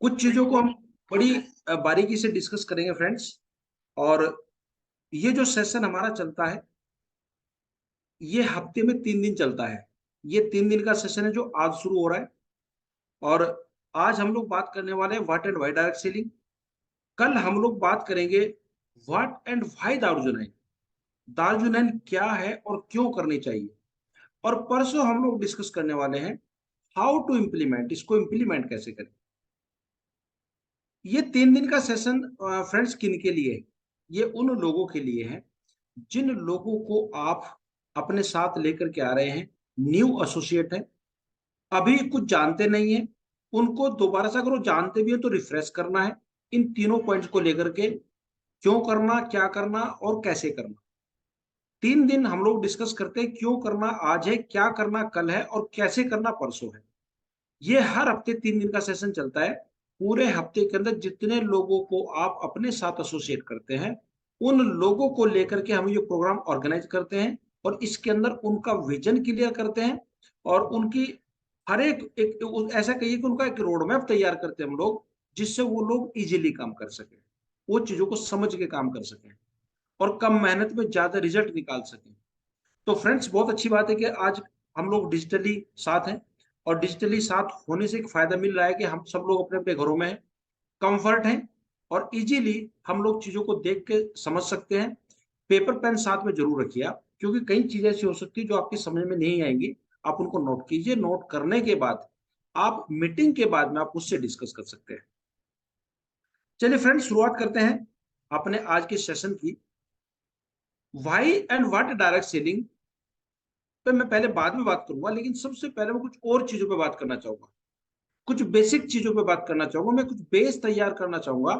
कुछ चीजों को हम बड़ी बारीकी से डिस्कस करेंगे फ्रेंड्स। और ये जो सेशन हमारा चलता है ये हफ्ते में 3 दिन चलता है। ये 3 दिन का सेशन है जो आज शुरू हो रहा है। और आज हम लोग बात करने वाले हैं what and why direct selling. कल हम लोग बात करेंगे व्हाट एंड व्हाई दार्जुनैन। दार्जुनैन क्या है और क्यों करनी चाहिए। और परसों हम लोग डिस्कस करने वाले हैं हाउ टू इम्प्लीमेंट, इसको इम्प्लीमेंट कैसे करें। ये 3 दिन का सेशन फ्रेंड्स किन के लिए है? ये उन लोगों के लिए है जिन लोगों को आप अपने साथ लेकर के आ रहे हैं, न्यू एसोसिएट है, अभी कुछ जानते नहीं है। उनको दोबारा से अगर वो जानते भी हैं तो रिफ्रेश करना है इन तीनों पॉइंट्स को लेकर के, क्यों करना, क्या करना और कैसे करना। 3 दिन हम लोग डिस्कस करते हैं क्यों करना आज है, क्या करना कल है और कैसे करना परसों है। ये हर हफ्ते 3 दिन का सेशन चलता है। पूरे हफ्ते के अंदर जितने लोगों को आप अपने साथ एसोसिएट करते हैं उन लोगों को लेकर के हम ये प्रोग्राम ऑर्गेनाइज करते हैं और इसके अंदर उनका विजन क्लियर करते हैं और उनकी हर ऐसा कहिए कि उनका एक रोड मैप तैयार करते हैं हम लोग, जिससे वो लोग इजीली काम कर सके, वो चीजों को समझ के काम कर सकें और कम मेहनत में ज्यादा रिजल्ट निकाल सकें। तो फ्रेंड्स बहुत अच्छी बात है कि आज हम लोग डिजिटली साथ हैं। और डिजिटली साथ होने से एक फायदा मिल रहा है कि हम सब लोग अपने अपने घरों में हैं, कंफर्ट हैं और इजीली हम लोग चीजों को देख के समझ सकते हैं। पेपर पेन साथ में जरूर रखिए आप, क्योंकि कई चीजें ऐसी हो सकती है जो आपकी समझ में नहीं आएंगी। आप उनको नोट कीजिए, नोट करने के बाद आप मीटिंग के बाद में आप उससे डिस्कस कर सकते हैं। चलिए फ्रेंड्स शुरुआत करते हैं अपने आज के सेशन की। Why and what direct selling पे मैं पहले बाद में बात करूंगा, लेकिन सबसे पहले मैं कुछ और चीजों पे बात करना चाहूंगा, कुछ बेसिक चीजों पे बात करना चाहूंगा, मैं कुछ बेस तैयार करना चाहूंगा।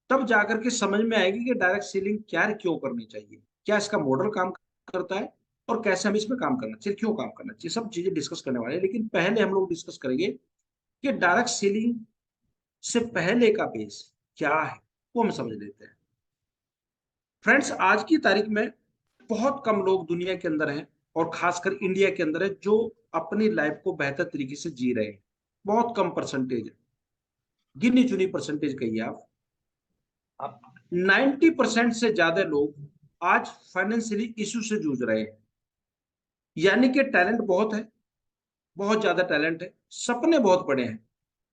तब जाकर के समझ में आएगी कि डायरेक्ट सेलिंग क्या है, क्यों करनी चाहिए, क्या इसका मॉडल काम करता है और कैसे हम इसमें काम करना चाहिए, क्यों काम करना चाहिए, सब चीजें डिस्कस करने वाले हैं। लेकिन पहले हम लोग डिस्कस करेंगे कि डायरेक्ट सेलिंग से पहले का बेस क्या है, वो हम समझ लेते हैं। फ्रेंड्स आज की तारीख में बहुत कम लोग दुनिया के अंदर हैं और खासकर इंडिया के अंदर है जो अपनी लाइफ को बेहतर तरीके से जी रहे हैं। बहुत कम परसेंटेज है, गिनी चुनी परसेंटेज कहिए आप। 90% से ज्यादा लोग आज फाइनेंशियली इशू से जूझ रहे हैं। यानी कि टैलेंट बहुत है, बहुत ज्यादा टैलेंट है, सपने बहुत बड़े हैं,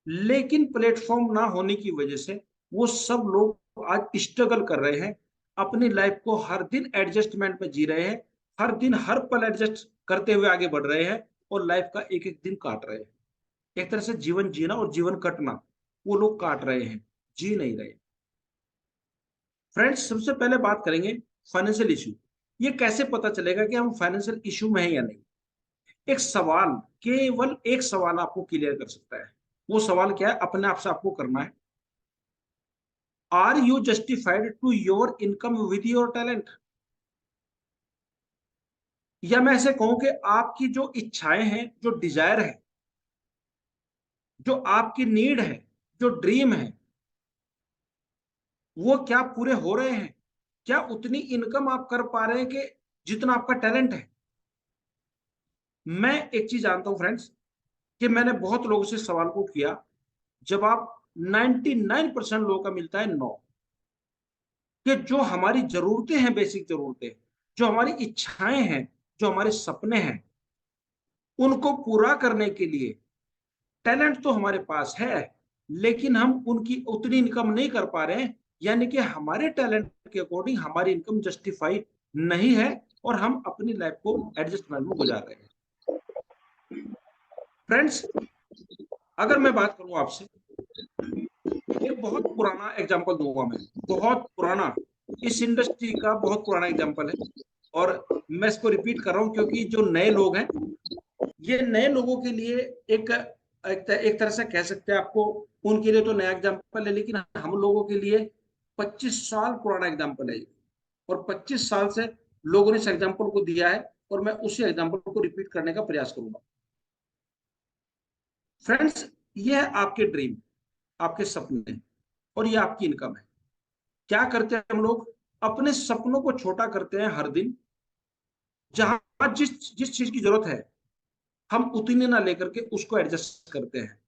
लेकिन प्लेटफॉर्म ना होने की वजह से वो सब लोग आज स्ट्रगल कर रहे हैं। अपनी लाइफ को हर दिन एडजस्टमेंट में जी रहे हैं, हर दिन हर पल एडजस्ट करते हुए आगे बढ़ रहे हैं और लाइफ का एक एक दिन काट रहे हैं। एक तरह से जीवन जीना और जीवन कटना वो लोग काट रहे हैं, जी नहीं रहे। फ्रेंड्स सबसे पहले बात करेंगे फाइनेंशियल इशू। ये कैसे पता चलेगा कि हम फाइनेंशियल इशू में हैं या नहीं। एक सवाल, केवल एक सवाल आपको क्लियर कर सकता है। वो सवाल क्या है, अपने आप से आपको करना है। Are you justified to your income with your talent. या मैं ऐसे कहूं कि आपकी जो इच्छाएं हैं, जो डिजायर है, जो आपकी नीड है, जो ड्रीम है, वो क्या पूरे हो रहे हैं? क्या उतनी इनकम आप कर पा रहे हैं कि जितना आपका टैलेंट है? मैं एक चीज जानता हूं फ्रेंड्स कि मैंने बहुत लोगों से सवाल को किया, जवाब 99% लोगों का मिलता है नो। कि जो हमारी जरूरतें हैं, बेसिक जरूरतें, जो हमारी इच्छाएं हैं, जो हमारे सपने हैं, उनको पूरा करने के लिए टैलेंट तो हमारे पास है, लेकिन हम उनकी उतनी इनकम नहीं कर पा रहे हैं। यानी कि हमारे टैलेंट के अकॉर्डिंग हमारी इनकम जस्टिफाई नहीं है और हम अपनी लाइफ को एडजस्टमेंट में गुजार रहे हैं। फ्रेंड्स अगर मैं बात करूं आपसे, एक बहुत पुराना एग्जांपल दूंगा मैं, बहुत पुराना, इस इंडस्ट्री का बहुत पुराना एग्जांपल है। और मैं इसको रिपीट कर रहा हूं क्योंकि जो नए लोग हैं, ये नए लोगों के लिए एक तरह से कह सकते हैं आपको, उनके लिए तो नया एग्जांपल है, लेकिन हम लोगों के लिए 25 साल पुराना एग्जांपल है। और 25 साल से लोगों ने इस एग्जांपल को दिया है और मैं उसी एग्जांपल को रिपीट करने का प्रयास करूंगा। फ्रेंड्स ये है आपके ड्रीम, आपके सपने, और ये आपकी इनकम है। क्या करते हैं हम लोग? अपने सपनों को छोटा करते हैं हर दिन। जहां जिस जिस चीज की जरूरत है हम उतनी ना लेकर के उसको एडजस्ट करते हैं।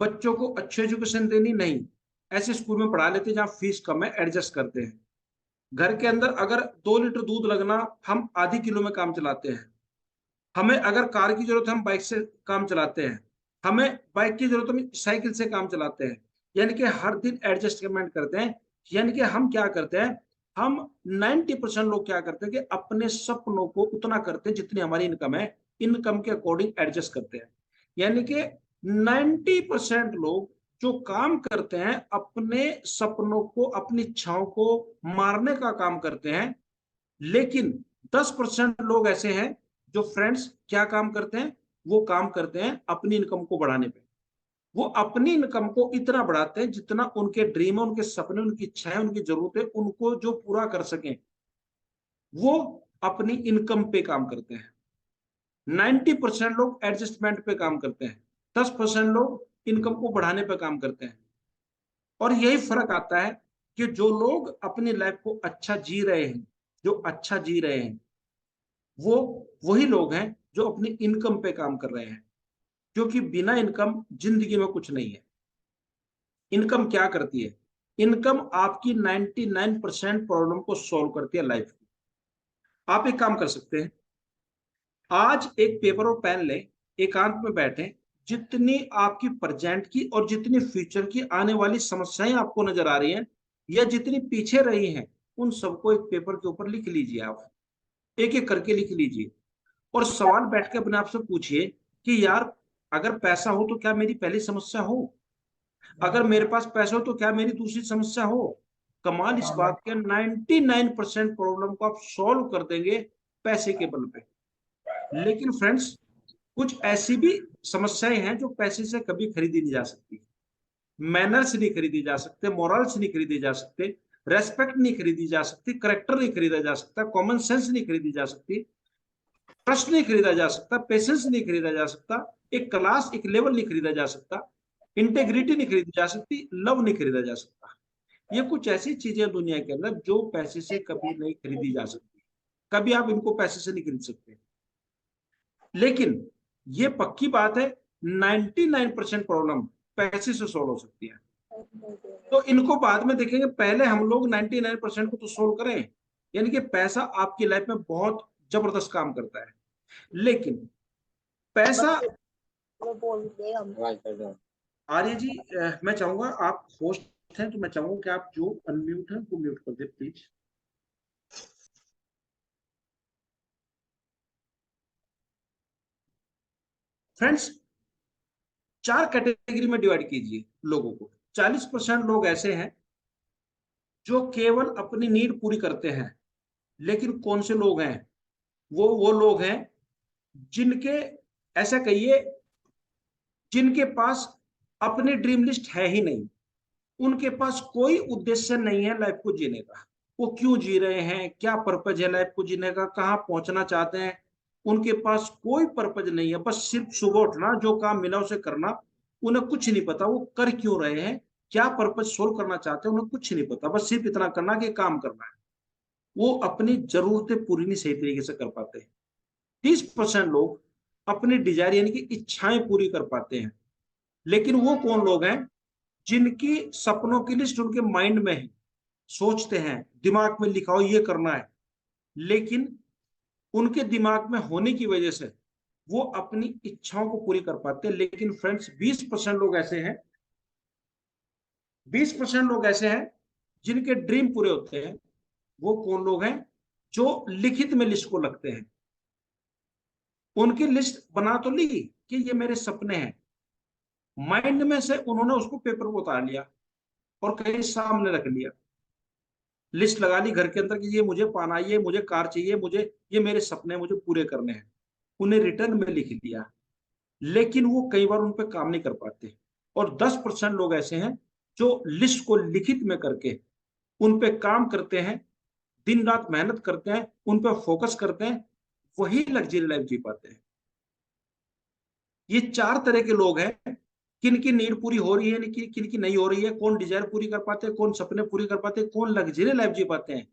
बच्चों को अच्छी एजुकेशन देनी, नहीं, ऐसे स्कूल में पढ़ा लेते जहाँ फीस कम है, एडजस्ट करते हैं। घर के अंदर अगर 2 लीटर दूध लगना, हम आधी किलो में काम चलाते हैं। हमें अगर कार की जरूरत है, हम बाइक से काम चलाते हैं। हमें बाइक की जरूरत है, हम साइकिल से काम चलाते हैं। यानी कि हर दिन एडजस्टमेंट करते हैं। यानी कि हम क्या करते हैं, हम 90% लोग क्या करते हैं कि अपने सपनों को उतना करते हैं जितनी हमारी इनकम है, इनकम के अकॉर्डिंग एडजस्ट करते हैं। यानी कि 90% लोग जो काम करते हैं, अपने सपनों को, अपनी इच्छाओं को मारने का काम करते हैं। लेकिन 10% लोग ऐसे हैं जो फ्रेंड्स क्या काम करते हैं, वो काम करते हैं अपनी इनकम को बढ़ाने पे। वो अपनी इनकम को इतना बढ़ाते हैं जितना उनके ड्रीम है, उनके सपने, उनकी इच्छाएं, उनकी जरूरतें, उनको जो पूरा कर सकें, वो अपनी इनकम पे काम करते हैं। 90% लोग एडजस्टमेंट पे काम करते हैं, 10% लोग इनकम को बढ़ाने पे काम करते हैं। और यही फर्क आता है कि जो लोग अपनी लाइफ को अच्छा जी रहे हैं, जो अच्छा जी रहे हैं, वो वही लोग हैं जो अपनी इनकम पे काम कर रहे हैं। क्योंकि बिना इनकम जिंदगी में कुछ नहीं है। इनकम क्या करती है, इनकम आपकी 99% प्रॉब्लम को सॉल्व करती है लाइफ की। आप एक काम कर सकते हैं, आज एक पेपर और पेन ले, एकांत में बैठे, जितनी आपकी प्रेजेंट की और जितनी फ्यूचर की आने वाली समस्याएं आपको नजर आ रही हैं, या जितनी पीछे रही हैं, उन सबको एक पेपर के ऊपर लिख लीजिए। आप एक एक करके लिख लीजिए। और सवाल बैठ के अपने आप से पूछिए कि यार, अगर पैसा हो तो क्या मेरी पहली समस्या हो, अगर मेरे पास पैसा हो तो क्या मेरी दूसरी समस्या हो। कमाल इस बात के, 99% प्रॉब्लम को आप सॉल्व कर देंगे पैसे के बल पे। लेकिन फ्रेंड्स, कुछ ऐसी भी समस्याएं हैं जो पैसे से कभी खरीदी नहीं जा सकती। मैनर्स नहीं खरीदी जा सकते, मोरल्स नहीं खरीदे जा सकते, रेस्पेक्ट नहीं खरीदी जा सकती, करेक्टर नहीं खरीदा जा सकता, कॉमन सेंस नहीं खरीदी जा सकती, ट्रस्ट नहीं खरीदा जा सकता, पेशेंस नहीं खरीदा जा सकता, एक क्लास, एक लेवल नहीं खरीदा जा सकता, इंटेग्रिटी नहीं खरीदी जा सकती, लव नहीं खरीदा जा सकता। ये कुछ ऐसी चीजें दुनिया के अंदर जो पैसे से कभी नहीं खरीदी जा सकती। कभी आप इनको पैसे से नहीं खरीद सकते। लेकिन ये पक्की बात है, 99% प्रॉब्लम पैसे से सॉल्व हो सकती है। तो इनको बाद में देखेंगे, पहले हम लोग 99% को तो सोल्व करें। यानी कि पैसा आपकी लाइफ में बहुत जबरदस्त काम करता है। लेकिन पैसा, आर्य जी, मैं चाहूंगा, आप होस्ट हैं तो मैं चाहूंगा कि आप जो अनम्यूट हैं वो म्यूट कर दे प्लीज। फ्रेंड्स, 4 कैटेगरी में डिवाइड कीजिए लोगों को। 40% लोग ऐसे हैं जो केवल अपनी नीड पूरी करते हैं। लेकिन कौन से लोग हैं, वो लोग हैं जिनके, ऐसा कहिए, जिनके पास अपनी ड्रीम लिस्ट है ही नहीं। उनके पास कोई उद्देश्य नहीं है लाइफ को जीने का। वो क्यों जी रहे हैं, क्या पर्पज है लाइफ को जीने का, कहाँ पहुंचना चाहते हैं, उनके पास कोई पर्पज नहीं है। बस सिर्फ सुबह उठना, जो काम मिला उसे करना। उन्हें कुछ नहीं पता वो कर क्यों रहे हैं, क्या पर्पज सोल्व करना चाहते हैं, उन्हें कुछ नहीं पता। बस सिर्फ इतना करना कि काम करना है। वो अपनी जरूरतें पूरी नहीं सही तरीके से कर पाते। 30% लोग अपनी डिजायर यानी कि इच्छाएं पूरी कर पाते हैं। लेकिन वो कौन लोग हैं जिनकी सपनों की लिस्ट उनके माइंड में है, सोचते हैं, दिमाग में लिखा हो ये करना है, लेकिन उनके दिमाग में होने की वजह से वो अपनी इच्छाओं को पूरी कर पाते हैं। लेकिन फ्रेंड्स, 20% लोग ऐसे हैं, 20% लोग ऐसे हैं जिनके ड्रीम पूरे होते हैं। वो कौन लोग हैं, जो लिखित में लिस्ट को लगते हैं। उनकी लिस्ट बना तो ली कि ये मेरे सपने हैं, माइंड में से उन्होंने उसको पेपर पर उतार लिया और कहीं सामने रख लिया। लिस्ट लगा ली घर के अंदर कि ये मुझे पाना, ये मुझे कार चाहिए, मुझे ये मेरे सपने मुझे पूरे करने हैं। उन्हें रिटर्न में लिख लिया। लेकिन वो कई बार उन पर काम नहीं कर पाते। और 10% लोग ऐसे हैं जो लिस्ट को लिखित में करके उन पे काम करते हैं, दिन रात मेहनत करते हैं, उन पे फोकस करते हैं, वही लग्जरी लाइफ जी पाते हैं। ये 4 तरह के लोग हैं। किन की नीड पूरी हो रही है, किन की नहीं हो रही है, कौन डिजायर पूरी कर पाते हैं, कौन सपने पूरी कर पाते हैं, कौन लग्जरी लाइफ जी पाते हैं।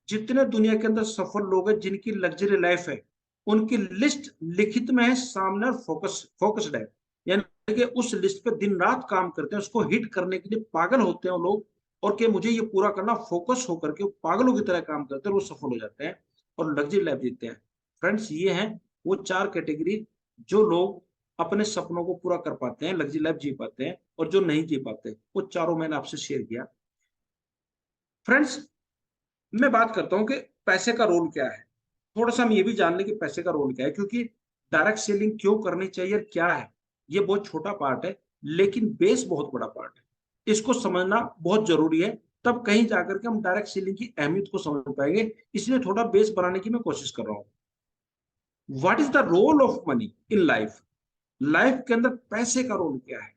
जितने दुनिया के अंदर सफल लोग हैं जिनकी लग्जरी लाइफ है, उनकी लिस्ट लिखित में है सामने, फोकस्ड है। यानी कि उस लिस्ट पे दिन रात काम करते हैं, उसको हिट करने के लिए पागल होते हैं वो लोग, और कि मुझे ये पूरा करना, फोकस होकर के पागलों की तरह काम करते हैं, वो सफल हो जाते हैं और लग्जरी लाइफ जीते हैं। फ्रेंड्स, ये हैं वो चार कैटेगरी जो लोग अपने सपनों को पूरा कर पाते हैं, लग्जरी लाइफ जी पाते हैं, और जो नहीं जी पाते, वो चारों मैंने आपसे शेयर किया। फ्रेंड्स, मैं बात करता हूँ कि पैसे का रोल क्या है। थोड़ा सा हम ये भी जान लें कि पैसे का रोल क्या है, क्योंकि डायरेक्ट सेलिंग क्यों करनी चाहिए और क्या है, ये बहुत छोटा पार्ट है, लेकिन बेस बहुत बड़ा पार्ट है। इसको समझना बहुत जरूरी है, तब कहीं जाकर के हम डायरेक्ट सेलिंग की अहमियत को समझ पाएंगे। इसलिए थोड़ा बेस बनाने की मैं कोशिश कर रहा हूँ। What is the role of money in life? Life के अंदर पैसे का रोल क्या है?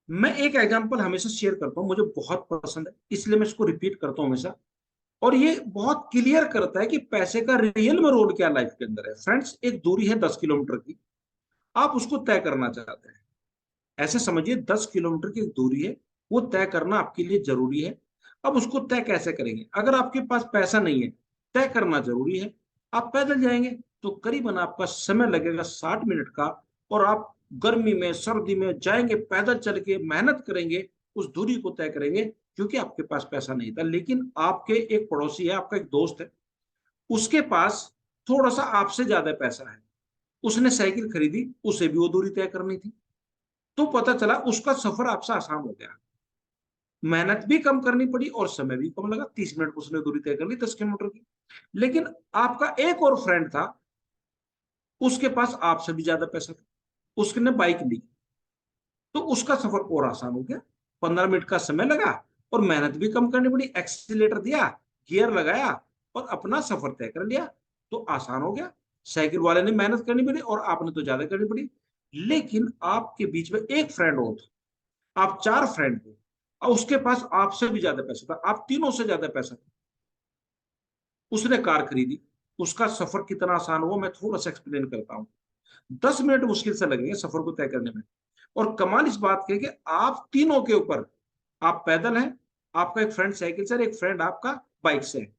मैं एक एग्जांपल हमेशा शेयर करता हूँ, मुझे बहुत पसंद है, इसलिए मैं इसको रिपीट करता हूँ हमेशा। और ये बहुत क्लियर करता है कि पैसे का रियल में रोल क्या लाइफ के अंदर है। फ्रेंड्स, एक दूरी है 10 किलोमीटर की, आप उसको तय करना चाहते हैं। ऐसे समझिए 10 किलोमीटर की एक दूरी है, वो तय करना आपके लिए जरूरी है। अब उसको तय कैसे करेंगे? अगर आपके पास पैसा नहीं है, तय करना जरूरी है। आप पैदल जाएंगे तो करीबन आपका समय लगेगा 60 मिनट का, और आप गर्मी में सर्दी में जाएंगे, पैदल चल के मेहनत करेंगे, उस दूरी को तय करेंगे, क्योंकि आपके पास पैसा नहीं था। लेकिन आपके एक पड़ोसी है, आपका एक दोस्त है, उसके पास थोड़ा सा आपसे ज्यादा पैसा है, उसने साइकिल खरीदी, उसे भी वो दूरी तय करनी थी। तो पता चला उसका सफर आपसे आसान हो गया, मेहनत भी कम करनी पड़ी और समय भी कम लगा, 30 मिनट में उसने दूरी तय कर ली 10 किलोमीटर की। लेकिन आपका एक और फ्रेंड था, उसके पास आपसे भी ज्यादा पैसा था, उसने बाइक ली, तो उसका सफर और आसान हो गया, 15 मिनट का समय लगा और मेहनत भी कम करनी पड़ी, एक्सीलेटर दिया, गियर लगाया और अपना सफर तय कर लिया, तो आसान हो गया। साइकिल वाले ने मेहनत करनी पड़ी और आपने तो ज्यादा करनी पड़ी। लेकिन आपके बीच में एक फ्रेंड हो, आप चार फ्रेंड थे, और उसके पास आपसे भी ज्यादा पैसा था, आप तीनों से ज्यादा पैसा था, उसने कार खरीदी, उसका सफर कितना आसान हुआ मैं थोड़ा सा एक्सप्लेन करता हूँ। 10 मिनट मुश्किल से लगेंगे सफर को तय करने में। और कमाल इस बात की कि आप तीनों के ऊपर, आप पैदल हैं, आपका एक फ्रेंड साइकिल से, एक फ्रेंड आपका बाइक से है,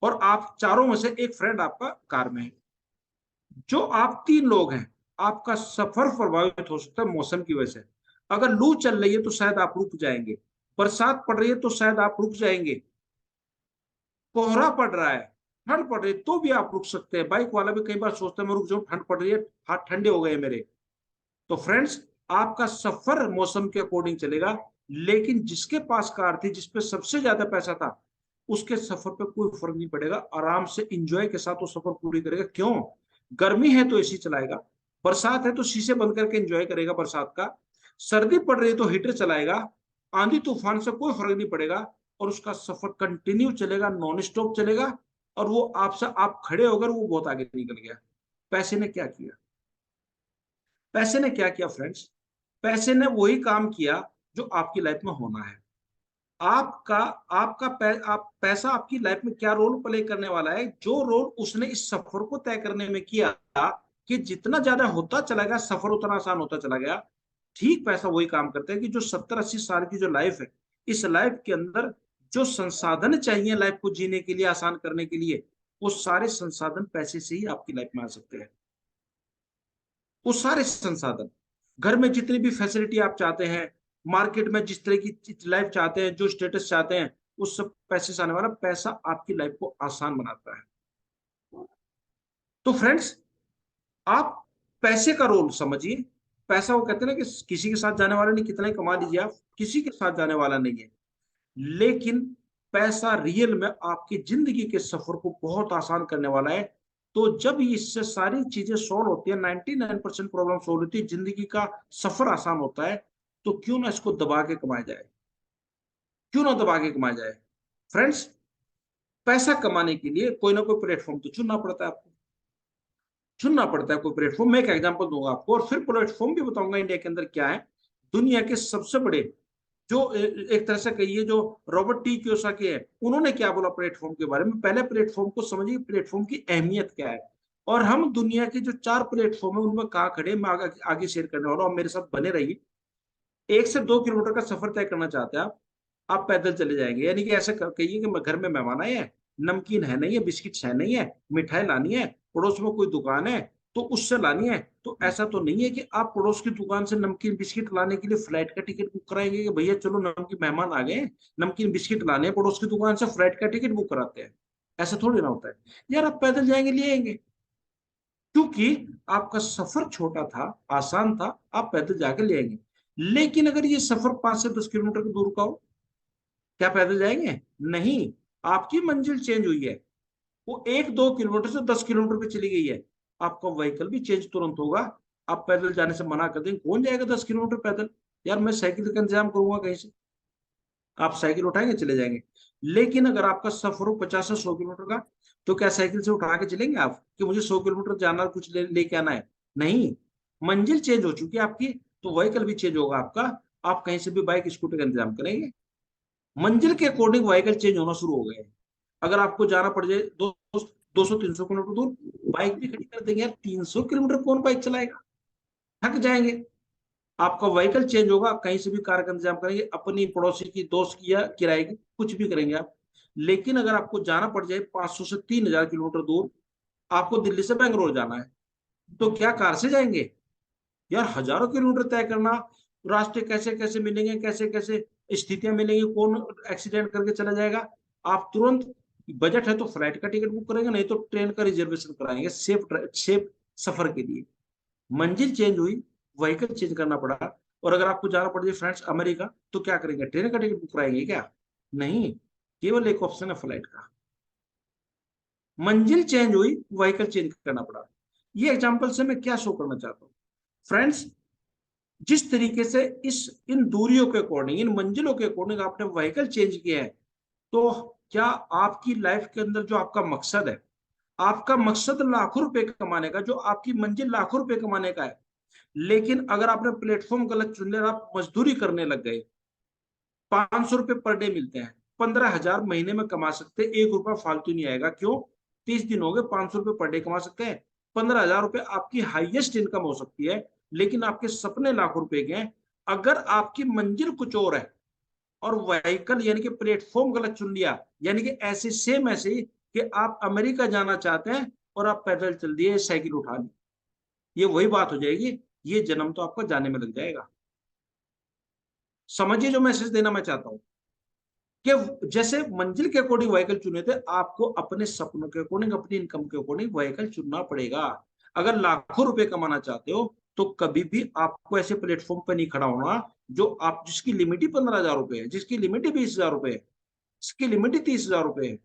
और आप चारों में से एक फ्रेंड आपका कार में है। जो आप तीन लोग हैं, आपका सफर प्रभावित हो सकता है मौसम की वजह से। अगर लू चल रही है तो शायद आप रुक जाएंगे, बरसात पड़ रही है तो शायद आप रुक जाएंगे, कोहरा पड़ रहा है, ठंड पड़ रही है तो भी आप रुक सकते हैं। बाइक वाला भी कई बार सोचता है मैं रुक जाऊं, ठंड पड़ रही है, हाथ ठंडे हो गए मेरे। तो फ्रेंड्स, आपका सफर मौसम के अकॉर्डिंग चलेगा, लेकिन जिसके पास कार थी, जिसपे सबसे ज्यादा पैसा था, उसके सफर पे कोई फर्क नहीं पड़ेगा, आराम से इंजॉय के साथ वो सफर पूरी करेगा। क्यों? गर्मी है तो एसी चलाएगा, बरसात है तो शीशे बंद करके एंजॉय करेगा बरसात का, सर्दी पड़ रही है तो हीटर चलाएगा, आंधी तूफान से कोई फर्क नहीं पड़ेगा, और उसका सफर कंटिन्यू चलेगा, नॉन स्टॉप चलेगा। और वो आपसे, आप खड़े होकर, वो बहुत आगे निकल गया। पैसे ने क्या किया? पैसे ने क्या किया फ्रेंड्स? पैसे ने वही काम किया जो आपकी लाइफ में होना है। आपका आपका पैसा आपकी लाइफ में क्या रोल प्ले करने वाला है? जो रोल उसने इस सफर को तय करने में किया, कि जितना ज्यादा होता चला गया सफर, उतना आसान होता चला गया। ठीक पैसा वही काम करता है कि जो 70-80 साल की जो लाइफ है, इस लाइफ के अंदर जो संसाधन चाहिए लाइफ को जीने के लिए, आसान करने के लिए, वो सारे संसाधन पैसे से ही आपकी लाइफ में आ सकते हैं। वो सारे संसाधन, घर में जितनी भी फैसिलिटी आप चाहते हैं, मार्केट में जिस तरह की लाइफ चाहते हैं, जो स्टेटस चाहते हैं, उस सब पैसे से आने वाला। पैसा आपकी लाइफ को आसान बनाता है। तो फ्रेंड्स, आप पैसे का रोल समझिए। पैसा, वो कहते हैं ना कि किसी के साथ जाने वाला नहीं, कितना ही कमा लीजिए आप, किसी के साथ जाने वाला नहीं है। लेकिन पैसा रियल में आपकी जिंदगी के सफर को बहुत आसान करने वाला है। तो जब इससे सारी चीजें सॉल्व होती है, 99% प्रॉब्लम सॉल्व होती है, जिंदगी का सफर आसान होता है, तो क्यों ना इसको दबा के कमाया जाए? क्यों ना दबा के कमाया जाए? फ्रेंड्स, पैसा कमाने के लिए कोई ना कोई प्लेटफॉर्म तो चुनना पड़ता है आपको, चुनना पड़ता है कोई प्लेटफॉर्म। मैं एक एग्जांपल दूंगा आपको, और फिर प्लेटफॉर्म भी बताऊंगा इंडिया के अंदर क्या है। दुनिया के सबसे बड़े, जो एक तरह से कहिए, जो रॉबर्ट टी कियोसाकी है, उन्होंने क्या बोला प्लेटफॉर्म के बारे में? पहले प्लेटफॉर्म को समझिए, प्लेटफॉर्म की अहमियत क्या है, और हम दुनिया के जो चार प्लेटफॉर्म है उनमें कहाँ खड़े, मैं आगे शेयर करने वाला हूँ, मेरे साथ बने रहिए। 1 से 2 किलोमीटर का सफर तय करना चाहते हैं आप पैदल चले जाएंगे, यानी कि ऐसे कहिए कि घर में मेहमान आए हैं, नमकीन है नहीं है, बिस्किट है नहीं है, मिठाई लानी है, पड़ोस में कोई दुकान है, तो उससे लानी है। तो ऐसा तो नहीं है कि आप पड़ोस की दुकान से नमकीन बिस्किट लाने के लिए फ्लाइट का टिकट बुक कराएंगे कि भैया चलो नमकीन मेहमान आ गए, नमकीन बिस्किट लाने हैं पड़ोस की दुकान से, फ्लाइट का टिकट बुक कराते हैं। ऐसा थोड़ी ना होता है यार, आप पैदल जाएंगे ले आएंगे, क्योंकि आपका सफर छोटा था, आसान था, आप पैदल जाके ले आएंगे। लेकिन अगर ये सफर 5 से 10 किलोमीटर की दूर का हो, क्या पैदल जाएंगे? नहीं। आपकी मंजिल चेंज हुई है, वो 1-2 किलोमीटर से 10 किलोमीटर पे चली गई है, आपका व्हीकल भी चेंज तुरंत होगा। आप पैदल जाने से मना कर देंगे, कौन जाएगा 10 किलोमीटर पैदल? यार मैं साइकिल का इंतजाम करूंगा कहीं से, आप साइकिल उठाएंगे चले जाएंगे। लेकिन अगर आपका सफर हो 50 से 100 किलोमीटर का, तो क्या साइकिल से उठा के चलेंगे आप कि मुझे 100 किलोमीटर जाना, कुछ लेके आना है? नहीं। मंजिल चेंज हो चुकी है आपकी, तो व्हीकल भी चेंज होगा आपका। आप कहीं से भी बाइक स्कूटर का इंतजाम करेंगे, मंजिल के अकॉर्डिंग व्हीकल चेंज होना शुरू हो गए। अगर आपको जाना पड़ जाए 200-300 किलोमीटर दूर, बाइक भी खड़ी कर देंगे यार, 300 किलोमीटर कौन बाइक चलाएगा, थक जाएंगे। आपका व्हीकल चेंज होगा, कहीं से भी कार का इंतजाम करेंगे, अपनी पड़ोसी की, दोस्त की, या किराए की, कुछ भी करेंगे आप। लेकिन अगर आपको जाना पड़ जाए 500 से 3000 किलोमीटर दूर, आपको दिल्ली से बेंगलोर जाना है, तो क्या कार से जाएंगे? यार हजारों किलोमीटर तय करना, रास्ते कैसे कैसे मिलेंगे, कैसे कैसे स्थितियां मिलेंगी, कौन एक्सीडेंट करके चला जाएगा। आप तुरंत, बजट है तो फ्लाइट का टिकट बुक करेंगे, नहीं तो ट्रेन का रिजर्वेशन कराएंगे, सेफ सेफ सफर के लिए। मंजिल चेंज हुई, व्हीकल चेंज करना पड़ा। और अगर आपको जाना पड़ जाए फ्रेंड्स अमेरिका, तो क्या करेंगे? ट्रेन का टिकट बुक कराएंगे क्या? नहीं। केवल एक ऑप्शन है फ्लाइट का। मंजिल चेंज हुई, व्हीकल चेंज करना पड़ा। ये एग्जांपल से मैं क्या शो करना चाहता हूँ फ्रेंड्स, जिस तरीके से इस इन दूरियों के अकॉर्डिंग, इन मंजिलों के अकॉर्डिंग आपने व्हीकल चेंज किया है, तो क्या आपकी लाइफ के अंदर जो आपका मकसद है, आपका मकसद लाखों रुपए कमाने का, जो आपकी मंजिल लाखों रुपए कमाने का है, लेकिन अगर आपने प्लेटफॉर्म गलत चुन लिया, आप मजदूरी करने लग गए, 500 रुपए पर डे मिलते हैं, 15,000 महीने में कमा सकते, 1 रुपया फालतू नहीं आएगा। क्यों? 30 दिन हो गए, 500 रुपए पर डे कमा सकते हैं, 15,000 रुपए आपकी हाईएस्ट इनकम हो सकती है। लेकिन आपके सपने लाखों रुपए के हैं। अगर आपकी मंजिल कुछ और है, और व्हीकल यानी कि प्लेटफॉर्म गलत चुन लिया, यानी कि ऐसे सेम ऐसे ही कि आप अमेरिका जाना चाहते हैं और आप पैदल चल दिए, साइकिल उठा ली, ये वही बात हो जाएगी, ये जन्म तो आपका जाने में लग जाएगा। समझिए जो मैसेज देना मैं चाहता हूं, कि जैसे मंजिल के अकॉर्डिंग व्हीकल चुने थे, आपको अपने सपनों के अकॉर्डिंग, अपनी इनकम के अकॉर्डिंग व्हीकल चुनना पड़ेगा। अगर लाखों रुपए कमाना चाहते हो, तो कभी भी आपको ऐसे प्लेटफॉर्म पे नहीं खड़ा होना जो आप, जिसकी लिमिट ही 15,000 रुपए है, जिसकी लिमिट ही 20,000 रुपए है, जिसकी लिमिट ही 30,000 रुपए है।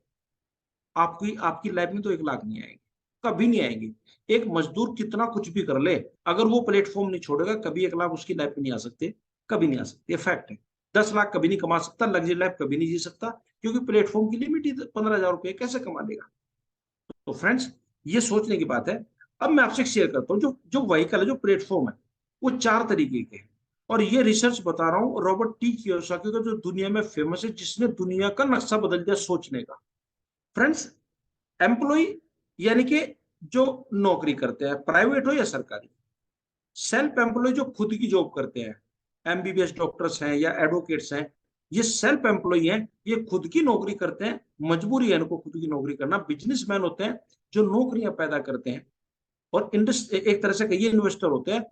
आपकी आपकी लाइफ में तो 1 लाख नहीं आएगी, कभी नहीं आएगी। एक मजदूर कितना कुछ भी कर ले, अगर वो प्लेटफॉर्म नहीं छोड़ेगा, कभी 1 लाख उसकी लाइफ में नहीं आ सकते, कभी नहीं आ सकते, ये फैक्ट है। 10 लाख कभी नहीं कमा सकता, लग्जरी लाइफ कभी नहीं जी सकता, क्योंकि प्लेटफॉर्म की लिमिट ही 15,000 रुपये, कैसे कमा लेगा? तो फ्रेंड्स, ये सोचने की बात है। अब मैं आपसे शेयर करता हूँ, जो जो व्हीकल है, जो प्लेटफॉर्म है, वो 4 तरीके के हैं। और ये रिसर्च बता रहा हूँ रॉबर्ट टी कियोसाकी का, जो दुनिया में फेमस है, जिसने दुनिया का नक्शा बदल दिया सोचने का। फ्रेंड्स, एम्प्लॉय यानी कि जो नौकरी करते हैं, प्राइवेट हो या सरकारी। सेल्फ एम्प्लॉय जो खुद की जॉब करते हैं, एमबीबीएस डॉक्टर्स हैं या एडवोकेट्स हैं, ये सेल्फ एम्प्लॉय हैं, ये खुद की नौकरी करते हैं, मजबूरी है इनको खुद की नौकरी करना। बिजनेसमैन होते हैं जो नौकरियां पैदा करते हैं, और एक तरह से कहिए इन्वेस्टर होते हैं,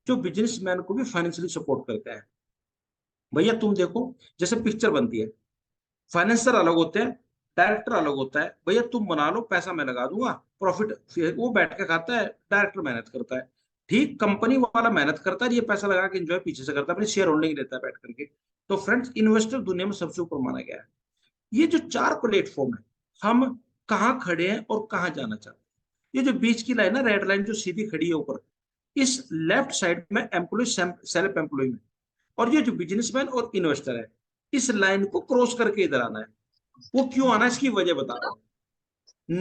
जो बिजनेसमैन को भी फाइनेंशियली सपोर्ट करते हैं। भैया तुम देखो, जैसे पिक्चर बनती है, फाइनेंसर अलग होते हैं, डायरेक्टर अलग होता है। भैया तुम बना लो, पैसा मैं लगा दूंगा, प्रॉफिट वो बैठ के खाता है, डायरेक्टर मेहनत करता है। ठीक, कंपनी वाला मेहनत करता है, ये पैसा लगा के एंजॉय पीछे से करता है, अपनी शेयर होल्डिंग लेता है बैठ करके। तो फ्रेंड्स, इन्वेस्टर दुनिया में सबसे ऊपर माना गया है। ये जो 4 प्लेटफॉर्म है, हम कहाँ खड़े हैं और कहाँ जाना चाहते हैं? ये जो बीच की लाइन है, रेड लाइन जो सीधी खड़ी है ऊपर, इस लेफ्ट साइड में एम्प्लॉय, सेल्फ एम्प्लॉय में, और ये जो बिजनेसमैन और इन्वेस्टर है, इस लाइन को क्रॉस करके इधर आना है। वो क्यों आना है, इसकी वजह बता रहा हूँ।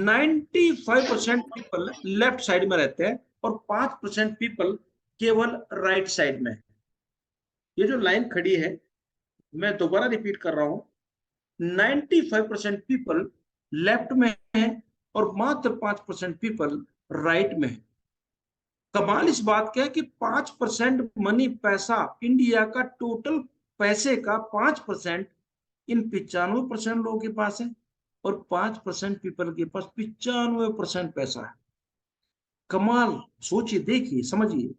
95% पीपल लेफ्ट साइड में रहते हैं, और 5% पीपल केवल राइट साइड में। ये जो लाइन खड़ी है, मैं दोबारा रिपीट कर रहा हूं, 95% पीपल लेफ्ट में है, और मात्र 5% पीपल राइट में है। कमाल इस बात का है कि 5% मनी, पैसा, इंडिया का टोटल पैसे का 5% इन 95% लोगों के पास है, और 5% पीपल के पास 95% पैसा है। कमाल, सोचिए, देखिए, समझिए।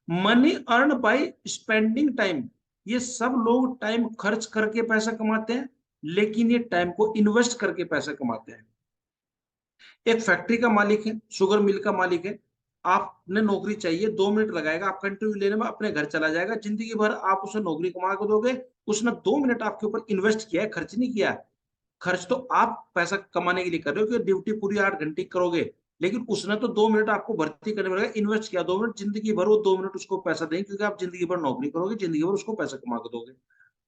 Money earn by spending time, ये सब लोग टाइम खर्च करके पैसा कमाते हैं, लेकिन ये टाइम को इन्वेस्ट करके पैसा कमाते हैं। एक फैक्ट्री का मालिक है, शुगर मिल का मालिक है, आपने नौकरी चाहिए, 2 मिनट लगाएगा आपका इंटरव्यू लेने में, अपने घर चला जाएगा, जिंदगी भर आप उसे नौकरी कमा के दोगे। उसने 2 मिनट आपके ऊपर इन्वेस्ट किया है, खर्च नहीं किया है। खर्च तो आप पैसा कमाने के लिए कर रहे हो कि ड्यूटी पूरी 8 घंटे करोगे, लेकिन उसने तो 2 मिनट आपको भर्ती करने पड़ेगा, इन्वेस्ट किया 2 मिनट, जिंदगी भर वो 2 मिनट उसको पैसा देंगे, क्योंकि आप जिंदगी भर नौकरी करोगे, जिंदगी भर उसको पैसा कमा के दोगे।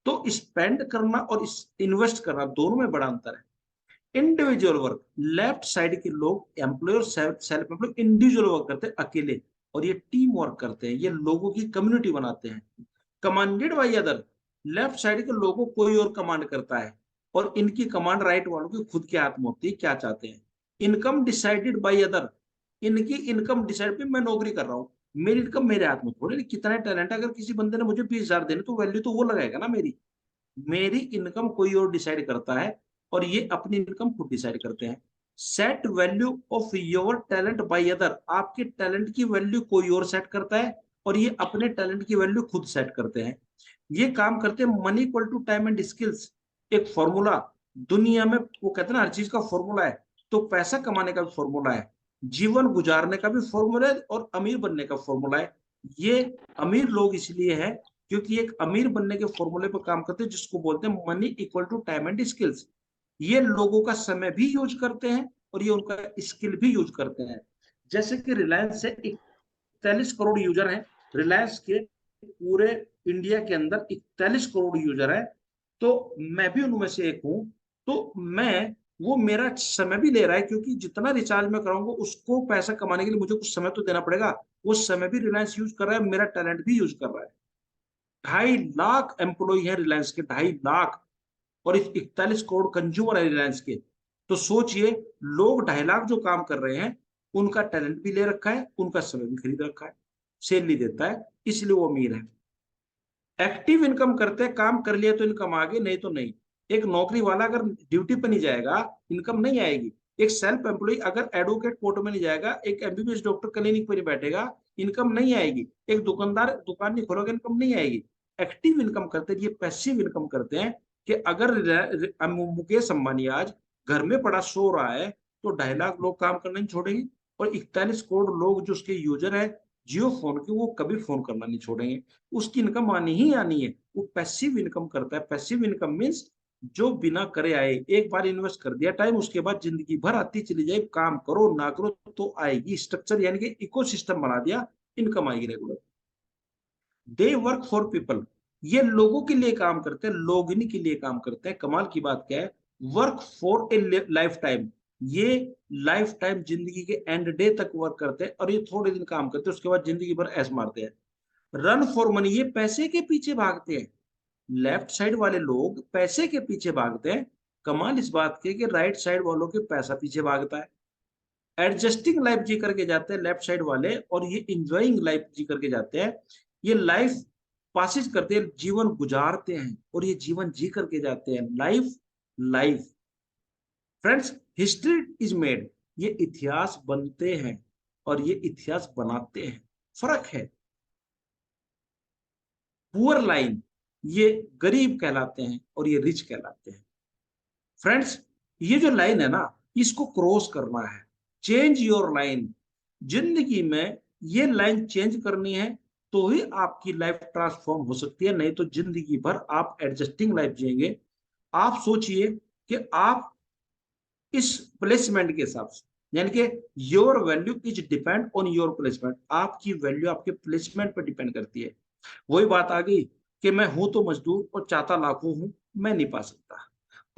तो स्पेंड करना और इन्वेस्ट करना, दोनों में बड़ा अंतर है। इंडिविजुअल वर्क, लेफ्ट साइड के लोग एम्प्लॉय और सेल्फ एम्प्लॉय इंडिविजुअल वर्क करते हैं अकेले, और ये टीम वर्क करते हैं, ये लोगों की कम्युनिटी बनाते हैं। Commanded by other, left side के लोगों को कोई और कमांड करता है, और इनकी कमांड राइट वालों की खुद के हाथ में होती है, क्या चाहते हैं। इनकम डिसाइडेड बाई अदर, इनकी इनकम डिसाइड पे, मैं नौकरी कर रहा हूँ, मेरी इनकम मेरे हाथ में थोड़ी, कितना टैलेंट है, अगर किसी बंदे ने मुझे 20,000 देने तो वैल्यू तो वो लगाएगा ना मेरी। मेरी इनकम कोई और डिसाइड करता है, और ये अपनी इनकम खुद डिसाइड करते हैं। Set value of your talent by other, आपके टैलेंट की वैल्यू कोई और सेट करता है, और ये अपने टैलेंट की वैल्यू खुद सेट करते हैं। ये काम करते हैं money equal to time and skills, एक फॉर्मूला दुनिया में, वो कहते हैं ना हर चीज का फॉर्मूला है, तो पैसा कमाने का भी फॉर्मूला है, जीवन गुजारने का भी फॉर्मूला है, और अमीर बनने का फॉर्मूला है। ये अमीर लोग इसलिए है क्योंकि एक अमीर बनने के फॉर्मूले पर काम करते हैं, जिसको बोलते हैं money equal to time and skills. ये लोगों का समय भी यूज करते हैं, और ये उनका स्किल भी यूज करते हैं। जैसे कि रिलायंस से 41 करोड़ यूजर हैं, रिलायंस के पूरे इंडिया के अंदर 41 करोड़ यूजर है, तो मैं भी उनमें से एक हूं। तो मैं, वो मेरा समय भी ले रहा है, क्योंकि जितना रिचार्ज मैं कराऊंगा उसको पैसा कमाने के लिए मुझे कुछ समय तो देना पड़ेगा। वो समय भी रिलायंस यूज कर रहा है, मेरा टैलेंट भी यूज कर रहा है। 2.5 लाख एम्प्लॉय है रिलायंस के, 2.5 लाख, और 41 करोड़ कंज्यूमर है रिलायंस के। तो सोचिए, लोग 2.5 लाख जो काम कर रहे हैं, उनका टैलेंट भी ले रखा है, उनका समय भी खरीद रखा है, सैलरी देता है, इसलिए वो अमीर है। एक्टिव इनकम करते हैं, काम कर लिया तो इनकम आ गई, नहीं तो नहीं। एक नौकरी वाला अगर ड्यूटी पर नहीं जाएगा, इनकम नहीं आएगी। एक सेल्फ एम्प्लॉय अगर एडवोकेट कोर्ट में नहीं जाएगा, एक एमबीबीएस डॉक्टर क्लिनिक पर नहीं बैठेगा, इनकम नहीं आएगी। एक दुकानदार दुकान नहीं खोलोगे, इनकम नहीं आएगी। एक्टिव इनकम करते हैं, ये पैसिव इनकम करते हैं, कि अगर मुकेश अंबानी आज घर में पड़ा सो रहा है, तो 2.5 लाख लोग काम करना नहीं छोड़ेंगे, और 41 करोड़ लोग जो उसके यूजर है जियो फोन के, वो कभी फोन करना नहीं छोड़ेंगे। उसकी इनकम आनी ही आनी है। वो पैसिव इनकम करता है। पैसिव इनकम मीन्स जो बिना करे आए, एक बार इन्वेस्ट कर दिया टाइम, उसके बाद जिंदगी भर आती चली जाए, काम करो ना करो तो आएगी। स्ट्रक्चर यानी कि इकोसिस्टम बना दिया, इनकम आएगी regular. They work for people, ये लोगों के लिए काम करते हैं, लोग इन्हीं के लिए काम करते हैं। कमाल की बात क्या है, work for a life time, ये लाइफ टाइम जिंदगी के एंड डे तक वर्क करते हैं, और ये थोड़े दिन काम करते हैं, उसके बाद जिंदगी भर ऐश मारते हैं। रन फॉर मनी, ये पैसे के पीछे भागते हैं। लेफ्ट साइड वाले लोग पैसे के पीछे भागते हैं, कमाल इस बात की कि राइट साइड वालों के पैसा पीछे भागता है। एडजस्टिंग लाइफ जी करके जाते हैं लेफ्ट साइड वाले, और ये इंजॉइंग लाइफ जी करके जाते हैं। ये लाइफ पासिस करते हैं, जीवन गुजारते हैं, और ये जीवन जी करके जाते हैं, life life. Friends, history is made, ये इतिहास बनते हैं, और ये इतिहास बनाते हैं। फर्क है। पुअर लाइन, ये गरीब कहलाते हैं, और ये रिच कहलाते हैं। फ्रेंड्स, ये जो लाइन है ना, इसको क्रॉस करना है। चेंज योर लाइन, जिंदगी में ये लाइन चेंज करनी है, तो ही आपकी लाइफ ट्रांसफॉर्म हो सकती है, नहीं तो जिंदगी भर आप एडजस्टिंग लाइफ जिएंगे। आप सोचिए कि आप इस प्लेसमेंट के हिसाब से, यानी कि your value is depend on your placement, आपकी वैल्यू आपके प्लेसमेंट पर डिपेंड करती है। वही बात आ गई कि मैं हूं तो मजदूर और चाहता लाखों हूं, मैं नहीं पा सकता।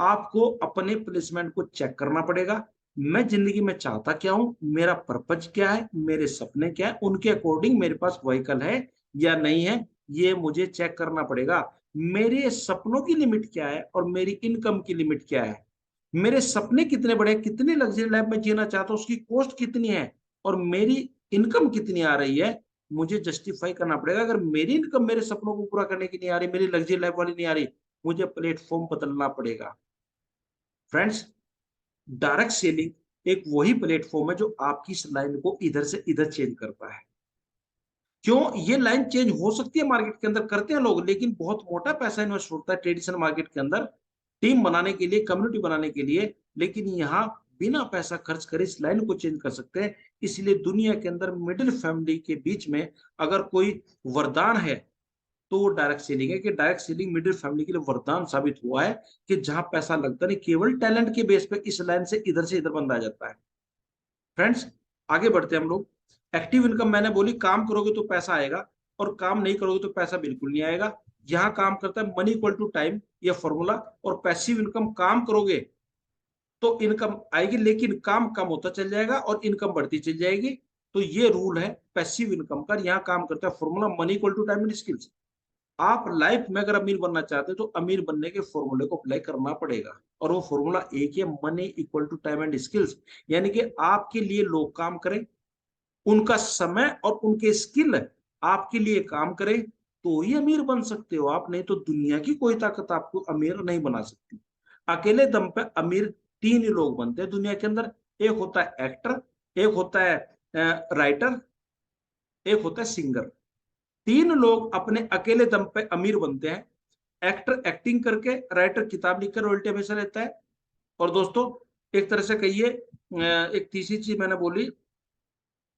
आपको अपने प्लेसमेंट को चेक करना पड़ेगा। मैं जिंदगी में चाहता क्या हूं, मेरा पर्पज क्या है, मेरे सपने क्या है, उनके अकॉर्डिंग मेरे पास व्हीकल है या नहीं है, ये मुझे चेक करना पड़ेगा। मेरे सपनों की लिमिट क्या है, और मेरी इनकम की लिमिट क्या है। मेरे सपने कितने बड़े, कितनी लग्जरी लाइफ में जीना चाहता हूँ, उसकी कॉस्ट कितनी है, और मेरी इनकम कितनी आ रही है, मुझे जस्टिफाई करना पड़ेगा। अगर मेरी इनकम मेरे सपनों को पूरा करने की नहीं आ रही, मेरी लग्जरी लाइफ वाली नहीं आ रही, मुझे प्लेटफॉर्म बदलना पड़ेगा। फ्रेंड्स, डायरेक्ट सेलिंग एक वही प्लेटफॉर्म है जो आपकी इस लाइन को इधर से इधर चेंज करता है। क्यों? ये लाइन चेंज हो सकती है, मार्केट के अंदर करते हैं लोग, लेकिन बहुत मोटा पैसा इन्वेस्ट होता है ट्रेडिशनल मार्केट के अंदर टीम बनाने के लिए, कम्युनिटी बनाने के लिए। लेकिन यहाँ बिना पैसा खर्च करे इस लाइन को चेंज कर सकते हैं। इसलिए दुनिया के अंदर मिडिल फैमिली के बीच में अगर कोई वरदान है तो वो डायरेक्ट सेलिंग है, कि डायरेक्ट सेलिंग मिडिल फैमिली के लिए वरदान साबित हुआ है, कि जहां पैसा लगता नहीं, केवल टैलेंट के बेस पे इस लाइन से इधर बंदा आ जाता है। फ्रेंड्स, आगे बढ़ते हैं हम लोग। एक्टिव इनकम मैंने बोली, काम करोगे तो पैसा आएगा, और काम नहीं करोगे तो पैसा बिल्कुल नहीं आएगा। यहाँ काम करता है मनी इक्वल टू टाइम, ये फॉर्मूला। और पैसिव इनकम, काम करोगे तो इनकम आएगी, लेकिन काम कम होता चल जाएगा और इनकम बढ़ती चल जाएगी। तो ये रूल है पैसिव इनकम का। यहाँ काम करता है formula money equal to time and skills. आप लाइफ में अगर अमीर बनना चाहते हैं तो अमीर बनने के फॉर्मूले को अप्लाई करना पड़ेगा, और वो फॉर्मूला एक है, money equal to time and skills. यानी कि आपके लिए लोग काम करें, उनका समय और उनके स्किल आपके लिए काम करें, तो ही अमीर बन सकते हो आप। नहीं तो दुनिया की कोई ताकत आपको अमीर नहीं बना सकती। अकेले दम पे अमीर तीन ही लोग बनते हैं दुनिया के अंदर। एक होता है एक्टर, एक होता है राइटर, एक होता है सिंगर। तीन लोग अपने अकेले दम पे अमीर बनते हैं। एक्टर एक्टिंग करके, राइटर किताब लिखकर रॉयल्टी हमेशा लेता है, और दोस्तों एक तरह से कहिए एक तीसरी चीज मैंने बोली,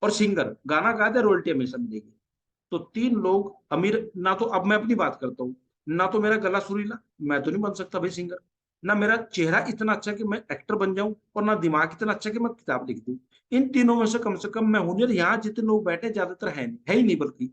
और सिंगर गाना गाते रॉयल्टी हमेशा मिलेगी। तो तीन लोग अमीर ना। तो अब मैं अपनी बात करता हूँ, ना तो मेरा गला सुरीला, मैं तो नहीं बन सकता भाई सिंगर। ना मेरा चेहरा इतना अच्छा कि मैं एक्टर बन जाऊं, और ना दिमाग इतना अच्छा कि मैं किताब लिख दूं। इन तीनों में से कम मैं हूं नहीं। यहाँ जितने लोग बैठे ज्यादातर है ही नहीं बल्कि।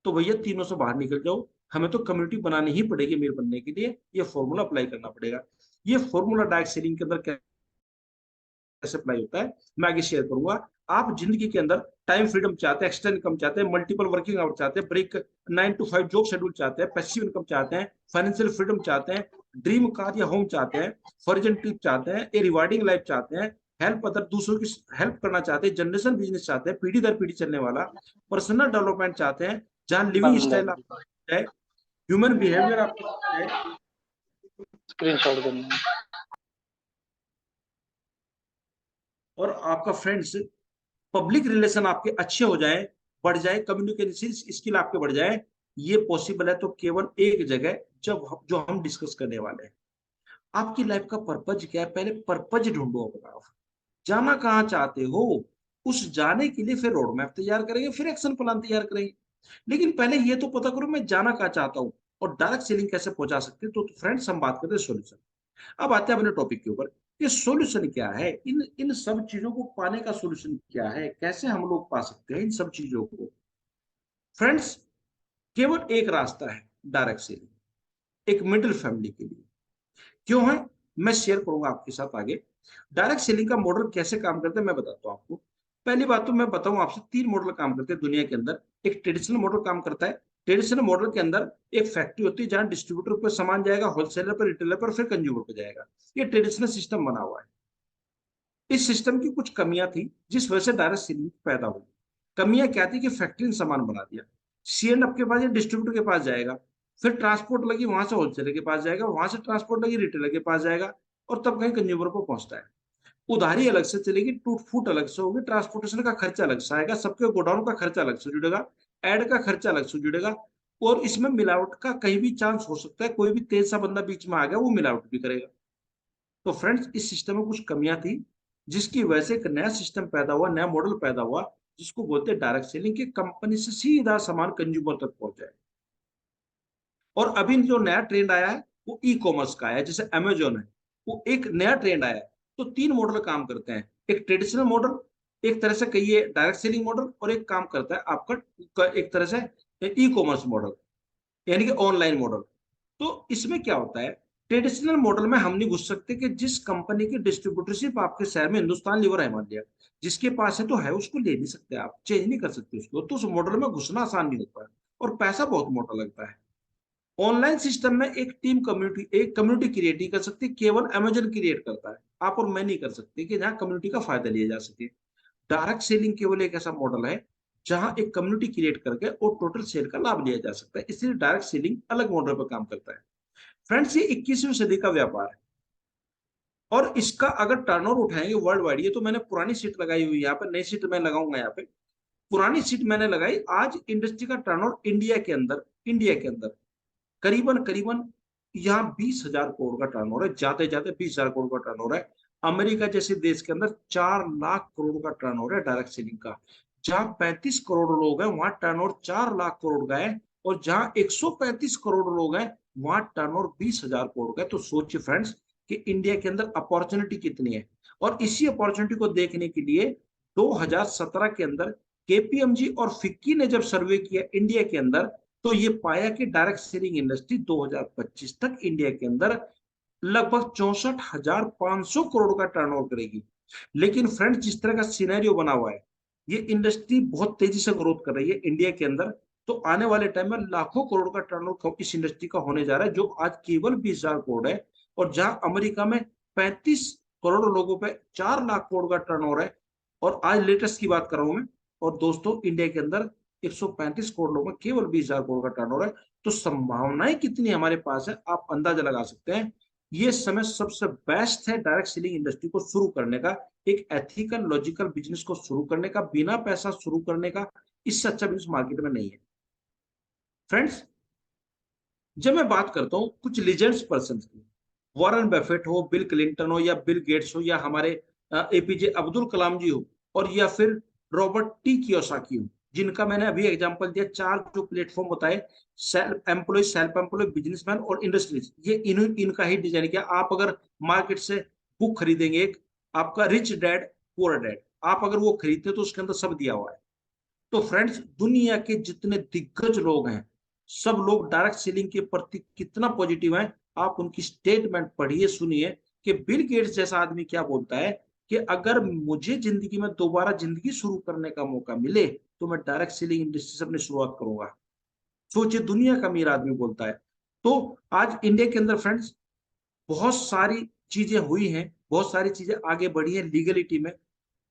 तो भैया तीनों से बाहर निकल जाओ। हमें तो कम्युनिटी बनानी ही पड़ेगी अमीर बनने के लिए। ये फॉर्मूला अप्लाई करना पड़ेगा। ये फॉर्मूला डायरेक्ट सेलिंग के अंदर कैसे अप्लाई होता है मैं आगे शेयर करूंगा। आप जिंदगी के अंदर टाइम फ्रीडम चाहते हैं, एक्स्ट्रा इनकम चाहते हैं, मल्टीपल वर्किंग आवर चाहते हैं, ब्रेक 9 to 5 जॉब शेड्यूल चाहते हैं, पैसिव इनकम चाहते हैं, फाइनेंशियल फ्रीडम चाहते हैं, ड्रीम कार या होम चाहते हैं, फॉरेन ट्रिप चाहते हैं, ए रिवार्डिंग लाइफ चाहते हैं, हेल्प अदर, दूसरों की हेल्प करना चाहते हैं, जनरेशन बिजनेस चाहते हैं, पीढ़ी दर पीढ़ी चलने वाला, पर्सनल डेवलपमेंट चाहते हैं, जहां लिविंग स्टाइल आपका है, ह्यूमन बिहेवियर आपका है, स्क्रीन शॉट करना, और आपका फ्रेंड्स पब्लिक रिलेशन आपके अच्छे हो जाए, बढ़ जाए, कम्युनिकेशन स्किल आपके बढ़ जाए। ये पॉसिबल है तो केवल एक जगह, जो हम डिस्कस करने वाले हैं। आपकी लाइफ का पर्पज क्या है? पहले पर्पज ढूंढो अपना। जाना कहाँ चाहते हो? उस जाने के लिए फिर रोड मैप तैयार करेंगे, फिर एक्शन प्लान तैयार करेंगे। लेकिन पहले ये तो पता करो मैं जाना कहाँ चाहता हूँ, और डायरेक्ट सेलिंग कैसे पहुंचा सकते हैं। तो फ्रेंड्स हम बात करते हैं सोल्यूशन। अब आते हैं अपने टॉपिक के ऊपर। ये सॉल्यूशन क्या है? इन इन सब चीजों को पाने का सॉल्यूशन क्या है? कैसे हम लोग पा सकते हैं इन सब चीजों को? फ्रेंड्स, केवल एक रास्ता है डायरेक्ट सेलिंग, एक मिडिल फैमिली के लिए। क्यों है? मैं शेयर करूंगा आपके साथ आगे। डायरेक्ट सेलिंग का मॉडल कैसे काम करता है मैं बताता हूं आपको। पहली बात तो मैं बताऊं आपसे, तीन मॉडल काम करते हैं दुनिया के अंदर। एक ट्रेडिशनल मॉडल काम करता है। ट्रेडिशनल मॉडल के अंदर एक फैक्ट्री होती है जहां डिस्ट्रीब्यूटर पर सामान जाएगा, होलसेलर पर, रिटेलर पर, फिर कंज्यूमर पर जाएगा। ये ट्रेडिशनल सिस्टम बना हुआ है। इस सिस्टम की कुछ कमियां थी जिस वजह से डायरेक्ट सेलिंग पैदा हुई। कमियां क्या थी? कि फैक्ट्री ने सामान बना दिया, सी एंड के पास या डिस्ट्रीब्यूटर के पास जाएगा, फिर ट्रांसपोर्ट लगी, वहां से होलसेलर के पास जाएगा, वहां से ट्रांसपोर्ट लगी, रिटेलर के पास जाएगा, और तब कहीं कंज्यूमर को पहुंचता है। उधारी अलग से चलेगी, टूट फूट अलग से होगी, ट्रांसपोर्टेशन का खर्चा अलग से आएगा, सबके गोडाउन का खर्चा अलग से जुड़ेगा, एड का खर्चा अलग से जुड़ेगा। और इसमें मिलावट का कहीं भी चांस हो सकता है, कोई भी तेज सा बंदा बीच में आ गया वो मिलावट भी करेगा। तो फ्रेंड्स, इस सिस्टम में कुछ कमियां थी, जिसकी वजह से एक नया सिस्टम पैदा हुआ, नया मॉडल पैदा हुआ, जिसको बोलते हैं डायरेक्ट सेलिंग, की कंपनी से सीधा सामान कंज्यूमर तक पहुंच जाए। और अभी जो नया ट्रेंड आया है वो ई कॉमर्स का है, जैसे अमेजोन है, वो एक नया ट्रेंड आया है। तो तीन मॉडल काम करते हैं, एक ट्रेडिशनल मॉडल, एक तरह से कहिए डायरेक्ट सेलिंग मॉडल, और एक काम करता है आपका एक तरह से ई कॉमर्स मॉडल, यानी कि ऑनलाइन मॉडल। तो इसमें क्या होता है? ट्रेडिशनल मॉडल में हम नहीं घुस सकते, कि जिस कंपनी की डिस्ट्रीब्यूटरशिप आपके शहर में, हिंदुस्तान लीवर है मान लिया, जिसके पास है तो है, उसको ले नहीं सकते, आप चेंज नहीं कर सकते उसको। तो उस मॉडल में घुसना आसान नहीं होता है, और पैसा बहुत मोटा लगता है। ऑनलाइन सिस्टम में एक टीम कम्युनिटी, एक कम्युनिटी क्रिएट नहीं कर सकती, केवल अमेजन क्रिएट करता है। आप और मैं नहीं कर सकते कि जहां कम्युनिटी का फायदा लिया जा सके। डायरेक्ट सेलिंग केवल एक ऐसा मॉडल है जहां एक कम्युनिटी क्रिएट करके और टोटल सेल का लाभ लिया जा सकता है। इसलिए डायरेक्ट सेलिंग अलग मॉडल पर काम करता है। फ्रेंड्स, ये 21वीं सदी का व्यापार है, और इसका अगर टर्नओवर उठाएंगे वर्ल्ड वाइड, ये तो मैंने पुरानी सीट लगाई हुई है यहाँ पे, नई सीट मैं लगाऊंगा यहाँ पे। पुरानी सीट मैंने लगाई, आज इंडस्ट्री का टर्नओवर इंडिया के अंदर करीबन करीबन यहाँ 20,000 करोड़ का टर्नओवर है, जाते जाते 20,000 करोड़ का टर्नओवर है। अमेरिका जैसे देश के अंदर 4 लाख करोड़ का टर्नओवर है डायरेक्ट सेलिंग का। जहां 35 करोड़ लोग हैं वहां टर्नओवर 4 लाख करोड़ का है, और जहां 135 करोड़ लोग हैं वहां टर्नओवर 20,000 करोड़ का है। तो सोचिए फ्रेंड्स कि इंडिया के अंदर अपॉर्चुनिटी कितनी है। और इसी अपॉर्चुनिटी को देखने के लिए 2017 के अंदर केपीएमजी और फिक्की ने जब सर्वे किया इंडिया के अंदर, तो ये पाया कि डायरेक्ट सेलिंग इंडस्ट्री 2025 तक इंडिया के अंदर लगभग 64,500 करोड़ का टर्नओवर करेगी। लेकिन फ्रेंड्स जिस तरह का सिनेरियो बना हुआ है, ये इंडस्ट्री बहुत तेजी से ग्रोथ कर रही है इंडिया के अंदर। तो आने वाले टाइम में लाखों करोड़ का टर्नओवर इस इंडस्ट्री का होने जा रहा है, जो आज केवल 20,000 करोड़ है। और जहां अमेरिका में 35 करोड़ लोगों पे 4 लाख करोड़ का टर्नओवर है, और आज लेटेस्ट की बात कर रहा हूं मैं। और दोस्तों इंडिया के अंदर 135 करोड़ लोगों में केवल 20,000 करोड़ का टर्नओवर है। तो संभावनाएं कितनी हमारे पास है आप अंदाजा लगा सकते हैं। ये समय सबसे बेस्ट है डायरेक्ट सेलिंग इंडस्ट्री को शुरू करने का, एक एथिकल लॉजिकल बिजनेस को शुरू करने का, बिना पैसा शुरू करने का। इससे अच्छा बिजनेस मार्केट में नहीं है फ्रेंड्स। जब मैं बात करता हूँ कुछ लीजेंड्स पर्सन की, वॉरेन बफेट हो, बिल क्लिंटन हो, या बिल गेट्स हो, या हमारे एपीजे अब्दुल कलाम जी हो, और या फिर रॉबर्ट टी कियोसाकी हो, जिनका मैंने अभी एग्जांपल दिया, चार जो प्लेटफॉर्म बताए, सेल्फ एम्प्लॉय, बिजनेसमैन और इंडस्ट्रीज, ये इनका ही डिजाइन किया। आप अगर मार्केट से बुक खरीदेंगे एक, आपका रिच डैड पुअर डैड, आप अगर वो खरीदते तो उसके अंदर सब दिया हुआ है। तो फ्रेंड्स दुनिया के जितने दिग्गज लोग हैं, सब लोग डायरेक्ट सेलिंग के प्रति कितना पॉजिटिव हैं। आप उनकी स्टेटमेंट पढ़िए, सुनिए कि बिल गेट्स जैसा आदमी क्या बोलता है कि अगर मुझे जिंदगी में दोबारा जिंदगी शुरू करने का मौका मिले तो मैं डायरेक्ट सेलिंग इंडस्ट्री से अपनी शुरुआत करूंगा। सोचिए दुनिया का अमीर आदमी बोलता है। तो आज इंडिया के अंदर फ्रेंड्स बहुत सारी चीजें हुई हैं, बहुत सारी चीजें आगे बढ़ी है लीगलिटी में।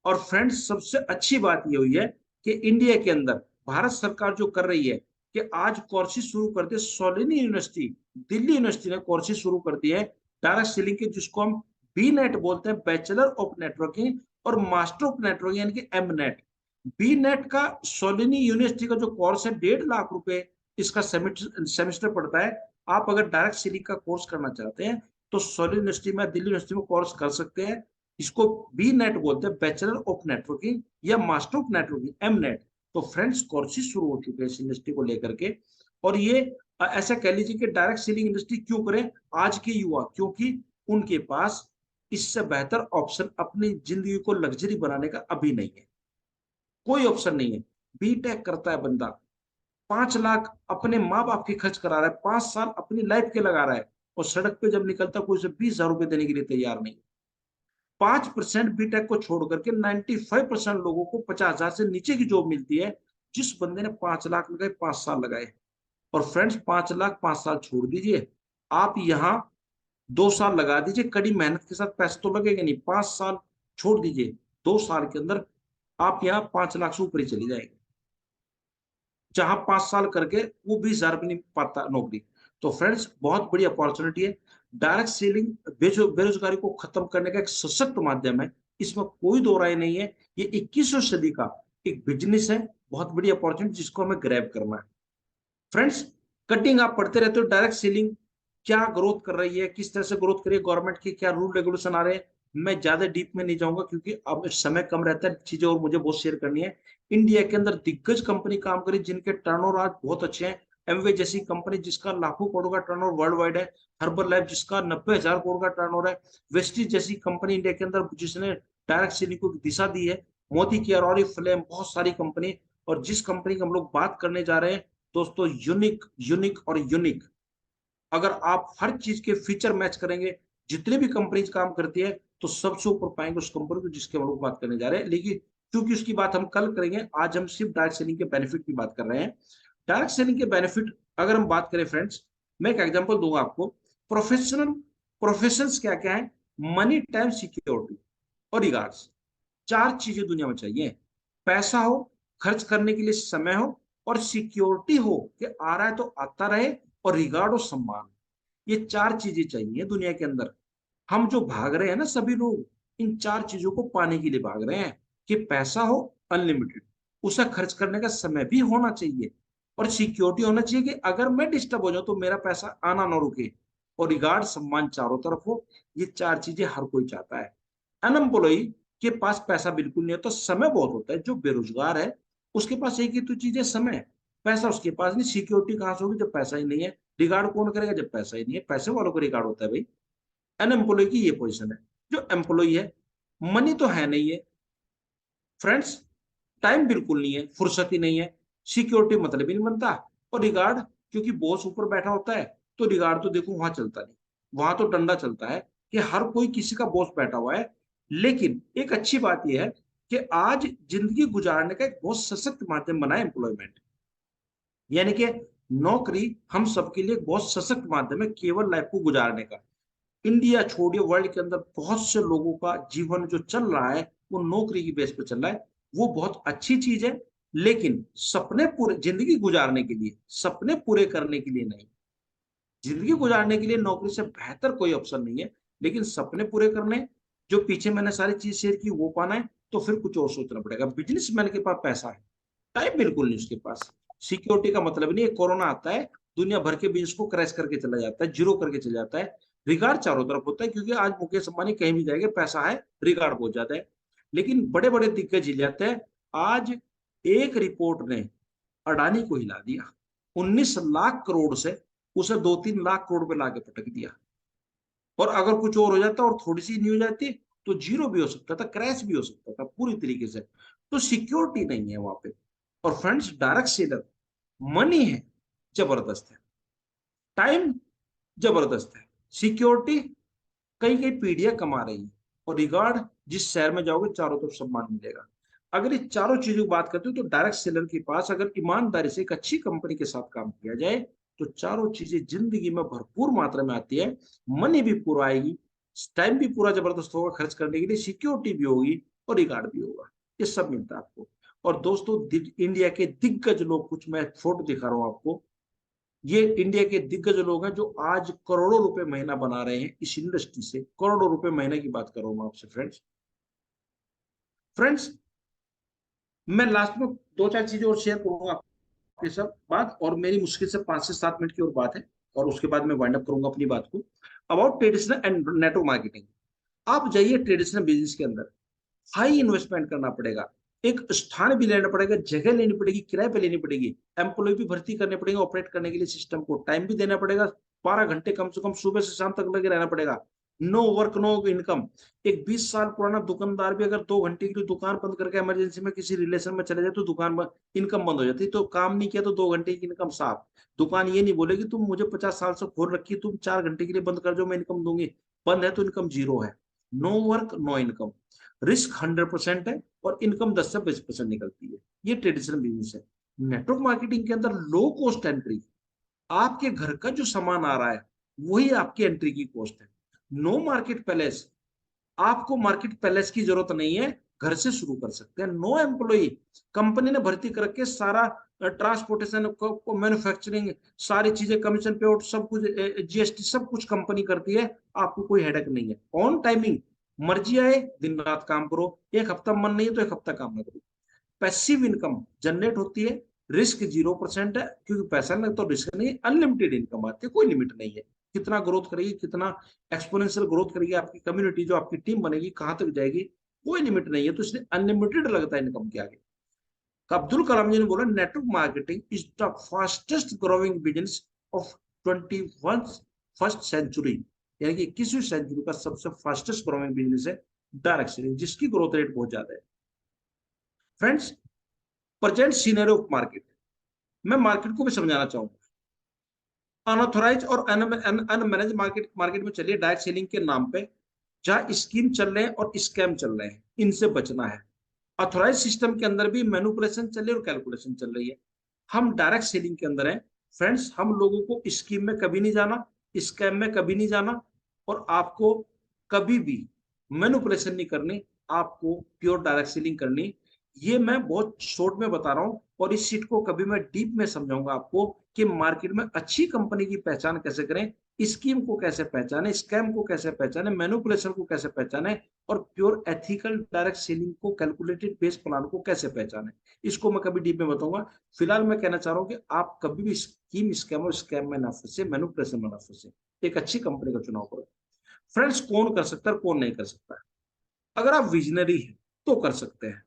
और फ्रेंड्स सबसे अच्छी बात ये हुई है कि इंडिया के अंदर भारत सरकार जो कर रही है कि आज कोर्सेज शुरू कर दिए, सोलिनी यूनिवर्सिटी, दिल्ली यूनिवर्सिटी ने कोर्सेज शुरू कर दिए हैं डायरेक्ट सेलिंग के, जिसको हम बी नेट बोलते हैं, बैचलर ऑफ नेटवर्किंग, और मास्टर ऑफ नेटवर्किंग यानी कि एम नेट। बी नेट का सोलिनी यूनिवर्सिटी का जो कोर्स है 1.5 लाख रुपए इसका सेमेस्टर पड़ता है। आप अगर डायरेक्ट सेलिंग का कोर्स करना चाहते हैं तो सोलिनी यूनिवर्सिटी में, दिल्ली यूनिवर्सिटी में कोर्स कर सकते हैं। इसको बी नेट बोलते हैं, बैचलर ऑफ नेटवर्किंग या master of networking, M net. तो फ्रेंड्स कोर्सेज शुरू हो चुके हैं इस इंडस्ट्री को लेकर के। और ये ऐसा कह लीजिए कि डायरेक्ट सेलिंग इंडस्ट्री क्यों करें आज के युवा, क्योंकि उनके पास इससे बेहतर ऑप्शन अपनी जिंदगी को लग्जरी बनाने का अभी नहीं है, कोई ऑप्शन नहीं है। बीटेक करता है बंदा, 5 लाख अपने माँ बाप की खर्च करा रहा है, 5 साल अपनी लाइफ के लगा रहा है, और सड़क पे जब निकलता कोई उसे 20,000 रुपए देने के लिए तैयार नहीं। 5% बीटेक को छोड़ करके 95% लोगों को 50,000 से नीचे की जॉब मिलती है। जिस बंदे ने 5 लाख लगाए, 5 साल लगाए। और फ्रेंड्स 5 लाख 5 साल छोड़ दीजिए, आप यहाँ 2 साल लगा दीजिए, कड़ी मेहनत के साथ पैसे तो लगेगा नहीं, 5 साल छोड़ दीजिए, 2 साल के अंदर आप यहाँ 5 लाख से ऊपर ही चली जाएंगे। जहां 5 साल करके वो 20,000 भी नहीं पाता नौकरी। तो फ्रेंड्स बहुत बड़ी अपॉर्चुनिटी है। डायरेक्ट सेलिंग बेरोजगारी को खत्म करने का एक सशक्त माध्यम है, इसमें कोई दो राय नहीं है। ये 21वीं सदी का एक बिजनेस है, बहुत बड़ी अपॉर्चुनिटी जिसको हमें ग्रैब करना है। फ्रेंड्स कटिंग आप पढ़ते रहते हो, डायरेक्ट सेलिंग क्या ग्रोथ कर रही है, किस तरह से ग्रोथ कर रही है, गवर्नमेंट के क्या रूल रेगुलेशन आ रहे हैं। मैं ज्यादा डीप में नहीं जाऊंगा क्योंकि अब समय कम रहता है, चीजें और मुझे बहुत शेयर करनी है। इंडिया के अंदर दिग्गज कंपनी काम करी जिनके टर्नओवर आज बहुत अच्छे हैं। एमवे जैसी कंपनी जिसका लाखों करोड़ का टर्नओवर वर्ल्ड वाइड है, हर्बल लाइफ जिसका 90,000 करोड़ का टर्नओवर है, वेस्टीज जैसी कंपनी इंडिया के अंदर जिसने डायरेक्ट सेलिंग को दिशा दी है, मोदी केयर, ऑरिफ्लेम, बहुत सारी कंपनी। और जिस कंपनी की हम लोग बात करने जा रहे हैं दोस्तों, यूनिक यूनिक और यूनिक, अगर आप हर चीज के फीचर मैच करेंगे, जितने भी कंपनीज काम करती है, तो सबसे ऊपर पाएंगे उस कंपनी को जिसके हम लोग बात करने जा रहे हैं। लेकिन क्योंकि उसकी बात हम कल करेंगे, आज हम सिर्फ डायरेक्ट सेलिंग के बेनिफिट की बात कर रहे हैं। डायरेक्ट सेलिंग के बेनिफिट अगर हम बात करें फ्रेंड्स, मैं एक एग्जांपल दूंगा आपको। प्रोफेशनल प्रोफेशंस क्या क्या है, मनी, टाइम, सिक्योरिटी और रिगार्ड्स। चार चीजें दुनिया में चाहिए, पैसा हो, खर्च करने के लिए समय हो, और सिक्योरिटी हो कि आ रहा है तो आता रहे, और रिगार्ड और सम्मान। ये चार चीजें चाहिए दुनिया के अंदर। हम जो भाग रहे हैं ना सभी लोग, इन चार चीजों को पाने के लिए भाग रहे हैं कि पैसा हो अनलिमिटेड, उसे खर्च करने का समय भी होना चाहिए, और सिक्योरिटी होना चाहिए कि अगर मैं डिस्टर्ब हो जाऊं तो मेरा पैसा आना ना रुके, और रिगार्ड सम्मान चारों तरफ हो। ये चार चीजें हर कोई चाहता है। अनएम्प्लॉय के पास पैसा बिल्कुल नहीं होता, समय बहुत होता है। जो बेरोजगार है उसके पास एक ही तो चीज है, समय। पैसा उसके पास नहीं, सिक्योरिटी कहां से होगी जब पैसा ही नहीं है। रिगार्ड कौन करेगा जब पैसा ही नहीं है? पैसे वालों को रिगार्ड होता है भाई। अनएम्प्लॉय की ये पोजीशन है। जो एम्प्लॉय है, मनी तो है नहीं है फ्रेंड्स, टाइम बिल्कुल नहीं है, फुर्सत ही नहीं है, सिक्योरिटी मतलब ही नहीं बनता, और रिगार्ड, क्योंकि बॉस ऊपर बैठा होता है तो रिगार्ड तो देखो वहां चलता नहीं। वहां तो डंडा चलता है कि हर कोई किसी का बॉस बैठा हुआ है। लेकिन एक अच्छी बात यह है कि आज जिंदगी गुजारने का एक बहुत सशक्त माध्यम बना है एम्प्लॉयमेंट, यानी कि नौकरी हम सबके लिए एक बहुत सशक्त माध्यम है केवल लाइफ को गुजारने का। इंडिया छोड़िए, वर्ल्ड के अंदर बहुत से लोगों का जीवन जो चल रहा है वो नौकरी की बेस पर चल रहा है। वो बहुत अच्छी चीज है, लेकिन सपने पूरे जिंदगी गुजारने के लिए, सपने पूरे करने के लिए नहीं। जिंदगी गुजारने के लिए नौकरी से बेहतर कोई ऑप्शन नहीं है, लेकिन सपने पूरे करने, जो पीछे मैंने सारी चीज शेयर की, वो पाना है तो फिर कुछ और सोचना पड़ेगा। बिजनेसमैन के पास पैसा है, टाइम बिल्कुल नहीं उसके पास। सिक्योरिटी का मतलब नहीं है कोरोना आता है दुनिया भर के बिजनेस को क्रैश करके चला जाता है, जीरो करके चला जाता है। रिगार्ड चारों तरफ होता है, क्योंकि आज मुकेश अंबानी कहीं भी जाएंगे, पैसा है, रिगार्ड बहुत ज्यादा है। लेकिन बड़े बड़े दिग्गज हिल जाते हैं। आज एक रिपोर्ट ने अडानी को हिला दिया, 19 लाख करोड़ से उसे 2-3 लाख करोड़ पे लाके पटक दिया। और अगर कुछ और हो जाता और थोड़ी सी नहीं हो जाती तो जीरो भी हो सकता था, क्रैश भी हो सकता था पूरी तरीके से। तो सिक्योरिटी नहीं है वहां पे। और फ्रेंड्स, डायरेक्ट सेलर, मनी है जबरदस्त है, टाइम जबरदस्त है, सिक्योरिटी कई कई पीढ़ियां कमा रही है, और रिगार्ड जिस शहर में जाओगे चारों तरफ सम्मान मिलेगा। अगर ये चारों चीजों की बात करते हो तो डायरेक्ट सेलर के पास अगर ईमानदारी से एक अच्छी कंपनी के साथ काम किया जाए तो चारों चीजें जिंदगी में भरपूर मात्रा में आती है। मनी भी पूरा आएगी, टाइम भी पूरा जबरदस्त होगा खर्च करने के लिए, सिक्योरिटी भी होगी, और रिगार्ड भी होगा। ये सब मिलता है आपको। और दोस्तों, इंडिया के दिग्गज लोग, कुछ मैं फोटो दिखा रहा हूँ आपको, ये इंडिया के दिग्गज लोग हैं जो आज करोड़ों रुपए महीना बना रहे हैं इस इंडस्ट्री से। करोड़ों रुपए महीने की बात कर रहा हूं आपसे फ्रेंड्स। फ्रेंड्स, मैं लास्ट में दो चार चीजें और शेयर करूंगा आपके साथ बात, और मेरी मुश्किल से 5 से 7 मिनट की और बात है, और उसके बाद मैं वाइंड अप करूंगा अपनी बात को। About traditional and network marketing. आप जाइए ट्रेडिशनल बिजनेस के अंदर, हाई इन्वेस्टमेंट करना पड़ेगा, एक स्थान भी लेना पड़ेगा, जगह लेनी पड़ेगी, किराए पे लेनी पड़ेगी, एम्प्लॉय भी भर्ती करने पड़ेंगे ऑपरेट करने के लिए सिस्टम को, टाइम भी देना पड़ेगा, 12 घंटे कम से कम सुबह से शाम तक लगे रहना पड़ेगा। No work no income. एक 20 साल पुराना दुकानदार भी अगर 2 घंटे के लिए दुकान बंद करके इमरजेंसी में किसी रिलेशन में चले जाए तो दुकान इनकम बंद हो जाती है। तो काम नहीं किया तो 2 घंटे की इनकम साफ। दुकान ये नहीं बोलेगी तुम मुझे 50 साल से खोल रखी, तुम 4 घंटे के लिए बंद कर दो मैं इनकम दूंगी। बंद है तो इनकम जीरो है। No work no income, risk 100% है, और इनकम 10 से 20% निकलती है। ये ट्रेडिशनल बिजनेस है। नेटवर्क मार्केटिंग के अंदर लो कॉस्ट एंट्री, आपके घर का जो सामान आ रहा है वही आपकी एंट्री की कॉस्ट है। नो मार्केट पैलेस, आपको मार्केट पैलेस की जरूरत नहीं है, घर से शुरू कर सकते हैं। नो एम्प्लॉय, कंपनी ने भर्ती करके सारा ट्रांसपोर्टेशन को मैन्युफैक्चरिंग, सारी चीजें कमीशन पे आउट सब कुछ, जीएसटी सब कुछ कंपनी करती है। आपको कोई हेडक नहीं है। ऑन टाइमिंग, मर्जी आए दिन रात काम करो, एक हफ्ता मन नहीं है तो एक हफ्ता काम ना करो। पैसिव इनकम जनरेट होती है, रिस्क 0% है, क्योंकि पैसा नहीं तो रिस्क नहीं है। अनलिमिटेड इनकम आती है, कोई लिमिट नहीं है। कितना ग्रोथ करेगी, कितना एक्सपोनेंशियल ग्रोथ करेगी आपकी कम्युनिटी, जो आपकी टीम बनेगी कहां तक जाएगी, कोई लिमिट नहीं है। तो इसलिए अनलिमिटेड लगता है इनकम के आगे। अब्दुल कलाम जी ने बोला network marketing is the fastest growing business of 21st century, यानी कि 21वीं सेंचुरी का सबसे फास्टेस्ट ग्रोइंग बिजनेस है डायरेक्ट सेलिंग, जिसकी ग्रोथ रेट बहुत ज्यादा है। Friends, present scenery of market, मैं मार्केट को भी समझाना चाहूंगा। अनऑथोराइज और अनमैनेज मार्केट में चलिए डायरेक्ट सेलिंग के नाम पे, जहां स्कीम चल रहे हैं और स्कैम चल रहे हैं, इनसे बचना है। ऑथोराइज सिस्टम के अंदर भी मैनिपुलेशन चल रही है और कैलकुलेशन चल रही है। हम डायरेक्ट सेलिंग के अंदर हैं फ्रेंड्स। हम लोगों को स्कीम में कभी नहीं जाना, स्कैम में कभी नहीं जाना, और आपको कभी भी मैनिपुलेशन नहीं करनी, आपको प्योर डायरेक्ट सेलिंग करनी। ये मैं बहुत शॉर्ट में बता रहा हूं, और इस सीट को कभी मैं डीप में समझाऊंगा आपको कि मार्केट में अच्छी कंपनी की पहचान कैसे करें, स्कीम को कैसे पहचाने, स्कैम को कैसे पहचाने, मैनिपुलेशन को कैसे पहचाने, और प्योर एथिकल डायरेक्ट सेलिंग को, कैलकुलेटेड बेस प्लान को कैसे पहचाने, इसको मैं कभी डीप में बताऊंगा। फिलहाल मैं कहना चाह रहा हूँ कि आप कभी भी स्कीम, स्कैम और स्कैम में ना फंसे, मैनिपुलेशन में ना फंसे, एक अच्छी कंपनी का चुनाव करो। फ्रेंड्स, कौन कर सकता है, कौन नहीं कर सकता है? अगर आप विजनरी हैं तो कर सकते हैं।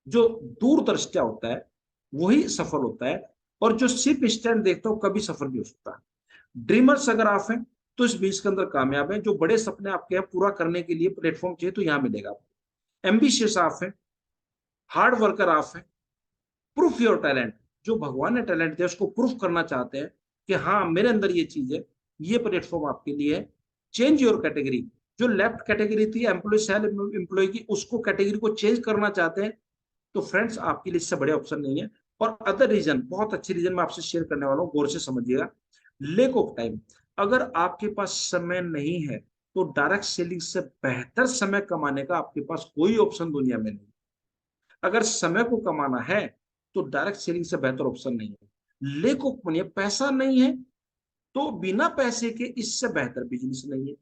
जो दूरदर्शिता होता है वही सफल होता है, और जो सिर्फ स्टैंड देखता हो कभी सफल नहीं हो सकता। ड्रीमर्स अगर आप हैं तो इस बीच के अंदर कामयाब है। जो बड़े सपने आपके हैं पूरा करने के लिए प्लेटफॉर्म चाहिए तो यहाँ मिलेगा आपको। एम्बिशियस आप हैं, हार्ड वर्कर आप हैं, प्रूफ योर टैलेंट, जो भगवान ने टैलेंट दिया उसको प्रूफ करना चाहते हैं कि हाँ मेरे अंदर ये चीज है, ये प्लेटफॉर्म आपके लिए है। चेंज योर कैटेगरी, जो लेफ्ट कैटेगरी थी एम्प्लॉय सेल्फ एम्प्लॉय की, उसको कैटेगरी को चेंज करना चाहते हैं, तो फ्रेंड्स आपके लिए इससे बड़े ऑप्शन नहीं है। और अदर रीजन, बहुत अच्छी रीजन मैं आपसे शेयर करने वाला हूँ, गौर से समझिएगा। लेक ऑफ टाइम, अगर आपके पास समय नहीं है तो डायरेक्ट सेलिंग से बेहतर समय कमाने का आपके पास कोई ऑप्शन दुनिया में नहीं। अगर समय को कमाना है तो डायरेक्ट सेलिंग से बेहतर ऑप्शन नहीं है। लेक ऑफ मनी, पैसा नहीं है तो बिना पैसे के इससे बेहतर बिजनेस नहीं है।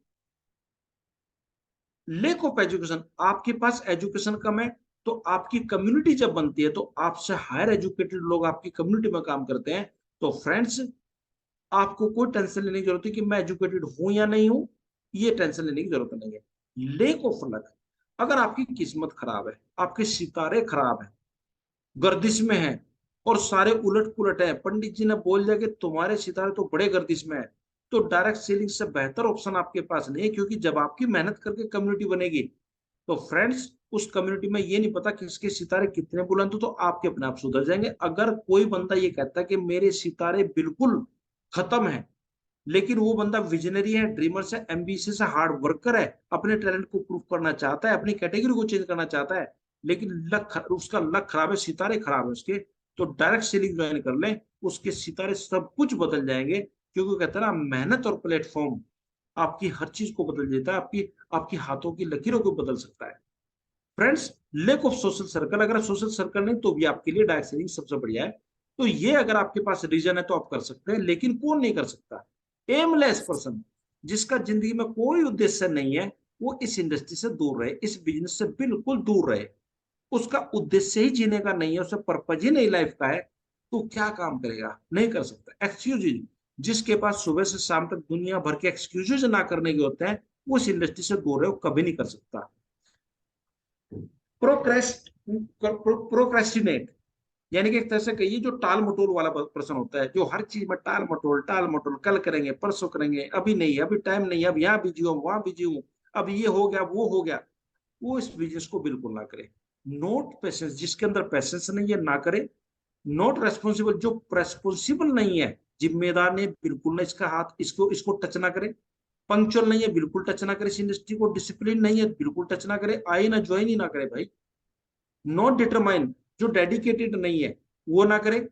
लेक ऑफ एजुकेशन, आपके पास एजुकेशन कम है तो आपकी कम्युनिटी जब बनती है तो आपसे हायर एजुकेटेड लोग आपकी कम्युनिटी में काम करते हैं, तो फ्रेंड्स आपको कोई टेंशन लेने की जरूरत है कि मैं एजुकेटेड हूं या नहीं हूं, ये टेंशन लेने की जरूरत नहीं है। लेक ऑफ लक, अगर आपकी किस्मत खराब है, आपके सितारे खराब है, गर्दिश में है, और सारे उलट पुलट है, पंडित जी ने बोल दिया कि तुम्हारे सितारे तो बड़े गर्दिश में है, तो डायरेक्ट सेलिंग से बेहतर ऑप्शन आपके पास नहीं है। क्योंकि जब आपकी मेहनत करके कम्युनिटी बनेगी तो फ्रेंड्स उस कम्युनिटी में ये नहीं पता किसके सितारे कितने बुलंद हो, तो आपके अपने आप सुधर जाएंगे। अगर कोई बंदा ये कहता है कि मेरे सितारे बिल्कुल खत्म है, लेकिन वो बंदा विजनरी है, ड्रीमर है, एम्बिशियस है, हार्ड वर्कर है, अपने टैलेंट को प्रूव करना चाहता है, अपनी कैटेगरी को चेंज करना चाहता है, लेकिन उसका लक खराब है, सितारे खराब है उसके, तो डायरेक्ट सेलिंग ज्वाइन कर ले, उसके सितारे सब कुछ बदल जाएंगे। क्योंकि कहता है ना, मेहनत और प्लेटफॉर्म आपकी हर चीज को बदल देता है, आपकी आपकी हाथों की लकीरों को बदल सकता है। Friends, lake of social circle, अगर सोशल सर्कल नहीं तो भी आपके लिए डायरेक्ट सेलिंग सबसे बढ़िया है। तो ये अगर आपके पास रीजन है तो आप कर सकते हैं, लेकिन कौन नहीं कर सकता? एमलेस पर्सन, जिसका जिंदगी में कोई उद्देश्य नहीं है, वो इस इंडस्ट्री से दूर रहे, इस बिजनेस से बिल्कुल दूर रहे। उसका उद्देश्य ही जीने का नहीं है, उसे पर्पज ही नहीं लाइफ का है, तो क्या काम करेगा? नहीं कर सकता। एक्सक्यूज, जिसके पास सुबह से शाम तक दुनिया भर के एक्सक्यूजेज ना करने के होते हैं, वो इस इंडस्ट्री से दूर है, वो कभी नहीं कर सकता। प्रोक्रेस्ट प्रोक्रेस्टिनेट, यानी कि एक तरह से कहिए जो टाल मटोल वाला पर्सन होता है, जो हर चीज में टाल मटोल, कल करेंगे, परसों करेंगे, अभी नहीं, अभी टाइम नहीं, अब यहाँ बिजी हूँ, वहां बिजी हूँ, अब ये हो गया, वो हो गया, वो इस बिजनेस को बिल्कुल ना करे। नोट पेशेंस, जिसके अंदर पेशेंस नहीं है ना करे। नॉट रेस्पॉन्सिबल, जो रेस्पॉन्सिबल नहीं है, जिम्मेदार नहीं, बिल्कुल ना इसका हाथ, इसको इसको टच ना करे। पंक्चुअल नहीं है, बिल्कुल टच ना करे इस इंडस्ट्री को। डिसिप्लिन नहीं है, बिल्कुल टच ना करे, आए ना ज्वाइन ही ना करे भाई। नॉट डिटरमाइन, जो डेडिकेटेड नहीं है वो ना करे।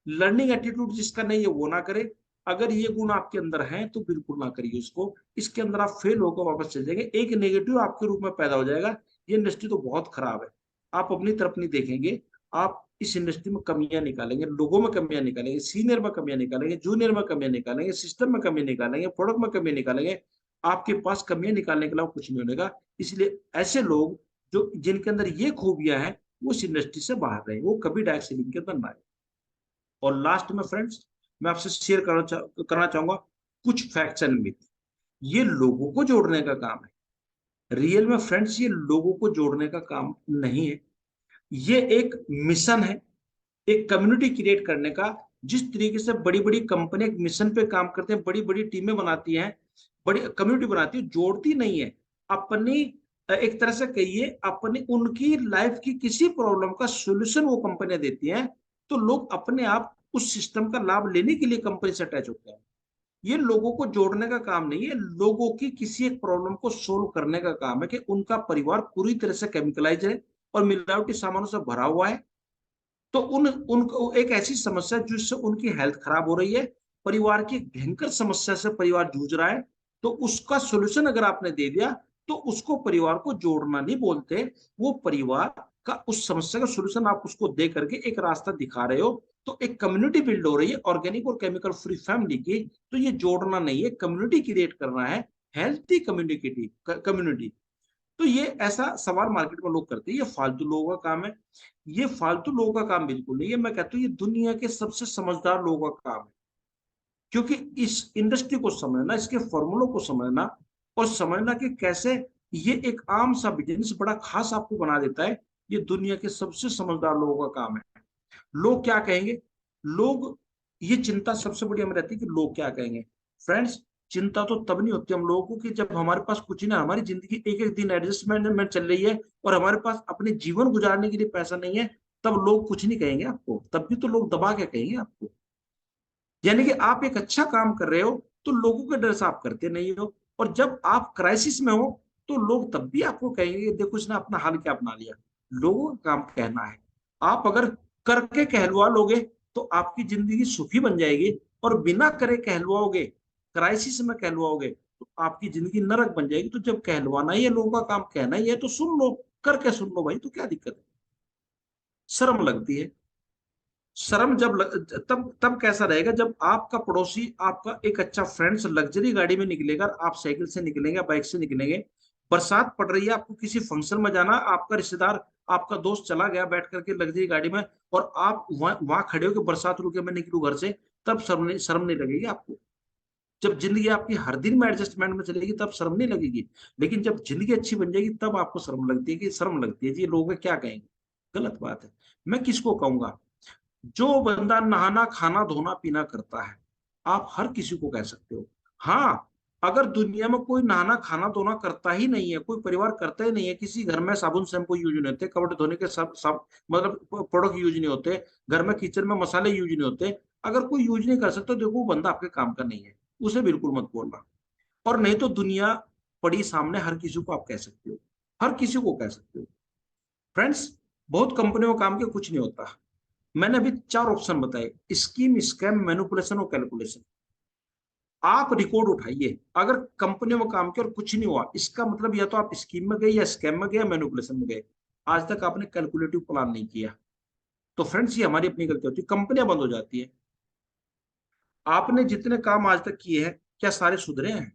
लर्निंग एटीट्यूड जिसका नहीं है वो ना करे। अगर ये गुण आपके अंदर हैं तो बिल्कुल ना करिए इसको, इसके अंदर आप फेल होकर वापस चले जाएंगे, एक नेगेटिव आपके रूप में पैदा हो जाएगा। ये इंडस्ट्री तो बहुत खराब है, आप अपनी तरफ नहीं देखेंगे, आप इस इंडस्ट्री में कमियां निकालेंगे, लोगों में कमियां निकालेंगे, सीनियर में कमियां निकालेंगे, जूनियर में कमियां निकालेंगे, सिस्टम में कमियां निकालेंगे, प्रोडक्ट में कमियां निकालेंगे। आपके पास कमियां निकालने के अलावा कुछ नहीं होगा। इसलिए ऐसे लोग जो जिनके अंदर ये खूबियां हैं वो इस इंडस्ट्री से बाहर रहे, वो कभी डायरेक्ट सेलिंग के अंदर ना आए। और लास्ट में फ्रेंड्स, मैं आपसे शेयर करना चाहूंगा कुछ फैक्ट्स एंड मिथ। ये लोगों को जोड़ने का काम है, रियल में फ्रेंड्स ये लोगों को जोड़ने का काम नहीं है, ये एक मिशन है, एक कम्युनिटी क्रिएट करने का। जिस तरीके से बड़ी बड़ी कंपनी एक मिशन पे काम करते हैं, बड़ी बड़ी टीमें बनाती हैं, बड़ी कम्युनिटी बनाती है, जोड़ती नहीं है। अपनी एक तरह से कहिए अपनी उनकी लाइफ की किसी प्रॉब्लम का सोल्यूशन वो कंपनियां देती हैं, तो लोग अपने आप उस सिस्टम का लाभ लेने के लिए कंपनी से अटैच होते हैं। ये लोगों को जोड़ने का काम नहीं है, लोगों की किसी एक प्रॉब्लम को सोल्व करने का काम है कि उनका परिवार पूरी तरह से केमिकलाइज है और मिलावटी सामानों से भरा हुआ है। तो उनको एक ऐसी समस्या जिससे उनकी हेल्थ खराब हो रही है, परिवार की भयंकर समस्या से परिवार जूझ रहा है, तो उसका सोल्यूशन अगर आपने दे दिया तो उसको परिवार को जोड़ना नहीं बोलते, वो परिवार का, उस समस्या का सोल्यूशन आप उसको दे करके एक रास्ता दिखा रहे हो, तो एक कम्युनिटी बिल्ड हो रही है ऑर्गेनिक और केमिकल फ्री फैमिली की। तो ये जोड़ना नहीं है, कम्युनिटी क्रिएट करना है, हेल्थी कम्युनिटी कम्युनिटी। तो ये ऐसा सवाल मार्केट में लोग करते हैं, ये फालतू लोगों का काम है। ये फालतू लोगों का काम बिल्कुल नहीं है, मैं कहता हूँ ये दुनिया के सबसे समझदार लोगों का काम है। क्योंकि इस इंडस्ट्री को समझना, इसके फॉर्मूलों को समझना और समझना कि कैसे ये एक आम सा बिजनेस बड़ा खास आपको बना देता है, ये दुनिया के सबसे समझदार लोगों का काम है। लोग क्या कहेंगे, लोग, ये चिंता सबसे बड़ी हमें रहती है कि लोग क्या कहेंगे। फ्रेंड्स, चिंता तो तब नहीं होती हम लोगों को कि जब हमारे पास कुछ ना, हमारी जिंदगी एक एक दिन एडजस्टमेंट में चल रही है और हमारे पास अपने जीवन गुजारने के लिए पैसा नहीं है, तब लोग कुछ नहीं कहेंगे आपको, तब भी तो लोग दबा के कहेंगे आपको। यानी कि आप एक अच्छा काम कर रहे हो तो लोगों के डर से आप करते नहीं हो, और जब आप क्राइसिस में हो तो लोग तब भी आपको कहेंगे देखो इसने अपना हाल क्या अपना लिया। लोगों का काम कहना है। आप अगर करके कहलवा लोगे तो आपकी जिंदगी सुखी बन जाएगी, और बिना करे कहलवाओगे, क्राइसिस में कहलवाओगे, तो आपकी जिंदगी नरक बन जाएगी। तो जब कहलवाना ही है, लोगों का काम कहना ही है, तो सुन लो, करके सुन लो भाई, तो क्या दिक्कत है। शर्म लगती है। शर्म तब तब कैसा रहेगा जब आपका पड़ोसी, आपका एक अच्छा फ्रेंड्स लग्जरी गाड़ी में निकलेगा, आप साइकिल से निकलेंगे, बाइक से निकलेंगे, बरसात पड़ रही है, आपको किसी फंक्शन में जाना, आपका रिश्तेदार, आपका दोस्त चला गया बैठ करके लग्जरी गाड़ी में, और आप वहां खड़े हो कि बरसात रुके मैं निकलू घर से, तब शर्म नहीं लगेगी आपको। जब जिंदगी आपकी हर दिन में एडजस्टमेंट में चलेगी तब शर्म नहीं लगेगी। लेकिन जब जिंदगी अच्छी बन जाएगी तब आपको शर्म लगती है, कि शर्म लगती है जी लोग क्या कहेंगे। गलत बात है। मैं किसको कहूंगा, जो बंदा नहाना खाना धोना पीना करता है, आप हर किसी को कह सकते हो। हाँ, अगर दुनिया में कोई नहाना खाना धोना करता ही नहीं है, कोई परिवार करता ही नहीं है, किसी घर में साबुन शैम्पू यूज नहीं होते, कपड़े धोने के सब मतलब प्रोडक्ट यूज नहीं होते, घर में किचन में मसाले यूज नहीं होते, अगर कोई यूज नहीं कर सकता, देखो वो बंदा आपके काम का नहीं है, उसे बिल्कुल मत बोलना। और नहीं तो दुनिया पड़ी सामने, हर किसी को आप कह सकते हो, हर किसी को कह सकते हो। फ्रेंड्स, बहुत कंपनियों में काम के कुछ नहीं होता। मैंने अभी 4 ऑप्शन बताए, स्कीम, स्कैम, मैनिपुलेशन और कैलकुलेशन। आप रिकॉर्ड उठाइए, अगर कंपनियों में काम किया और कुछ नहीं हुआ, इसका मतलब या तो आप स्कीम में गए, या स्कैम में गए, या मैनिपुलेशन में गए। आज तक आपने कैलकुलेटिव प्लान नहीं किया। तो फ्रेंड्स, ये हमारी अपनी गलती होती है, कंपनियां बंद हो जाती है। आपने जितने काम आज तक किए हैं, क्या सारे सुधरे हैं?